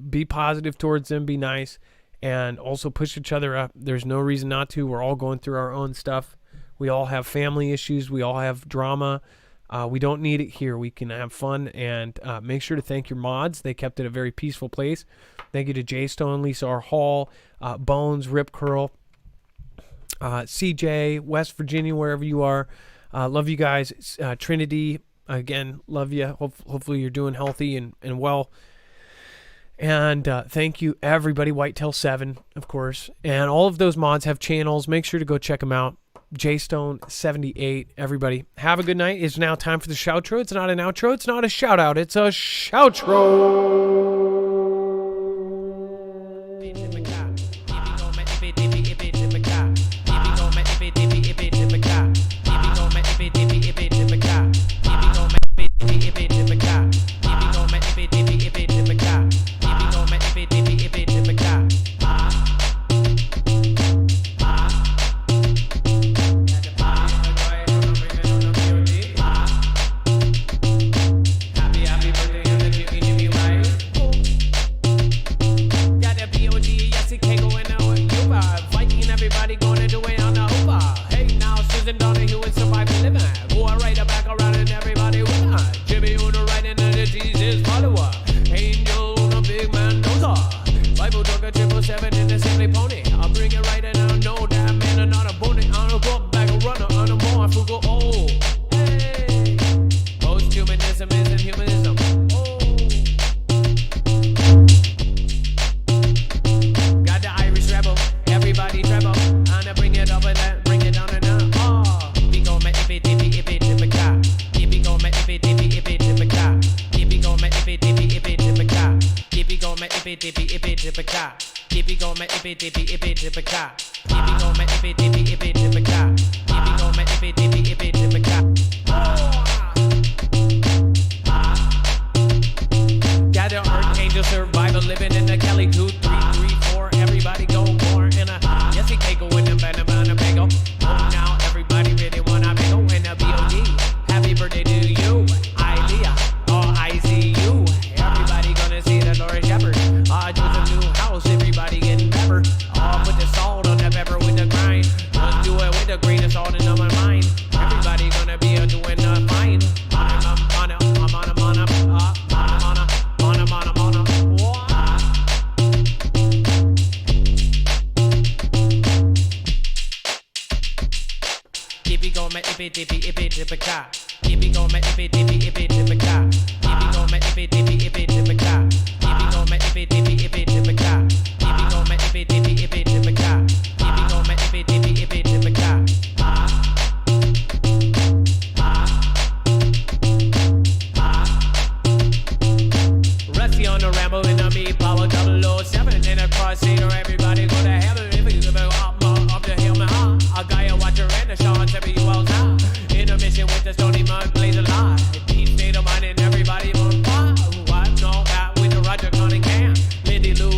C: be positive towards them, be nice, and also push each other up. There's no reason not to. We're all going through our own stuff. We all have family issues. We all have drama. We don't need it here. We can have fun, and make sure to thank your mods. They kept it a very peaceful place. Thank you to Jay Stone, Lisa R. Hall, Bones, Rip Curl, CJ, West Virginia, wherever you are. Love you guys. Trinity, again, love you. Hopefully you're doing healthy and well. And thank you, everybody. Whitetail7, of course. And all of those mods have channels. Make sure to go check them out. JStone78. Everybody, have a good night. It's now time for the shoutro. It's not an outro. It's not a shout-out. It's a shoutro. Everybody on fire. I know that with the Roger Cunningham. Lindy Lou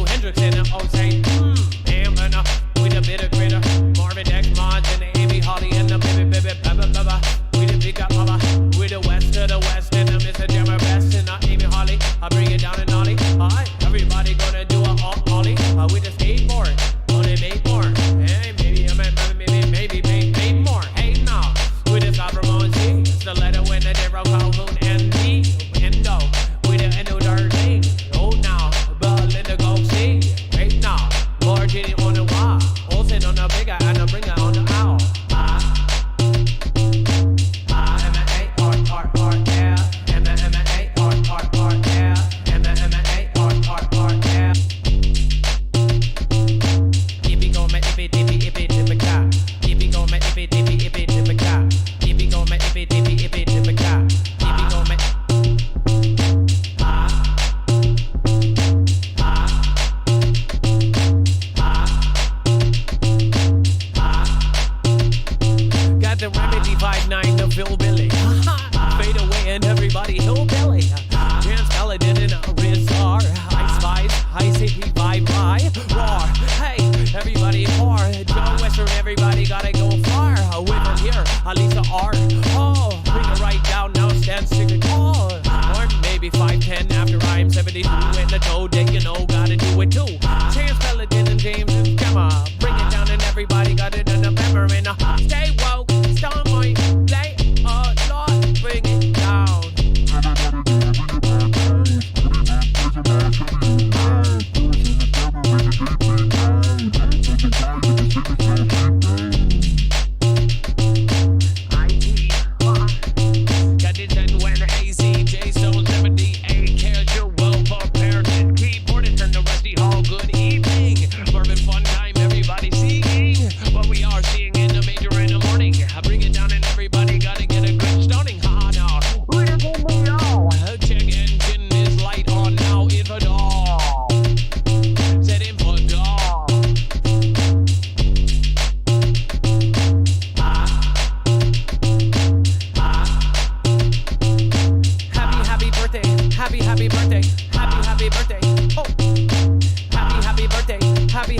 C: bye-bye. Roar, hey, everybody pour. Joe Western, everybody gotta go far. With her here, Alisa R. Oh, bring it right down now, stand stick a call. Or maybe 5'10" after I'm 72. And the toe day, you know, gotta do it too. Chance, Peloton, and James and Gemma. Bring it down and everybody got it in November. And stay woke, start my play. Oh, Lord, bring it down.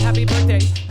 C: Happy birthday.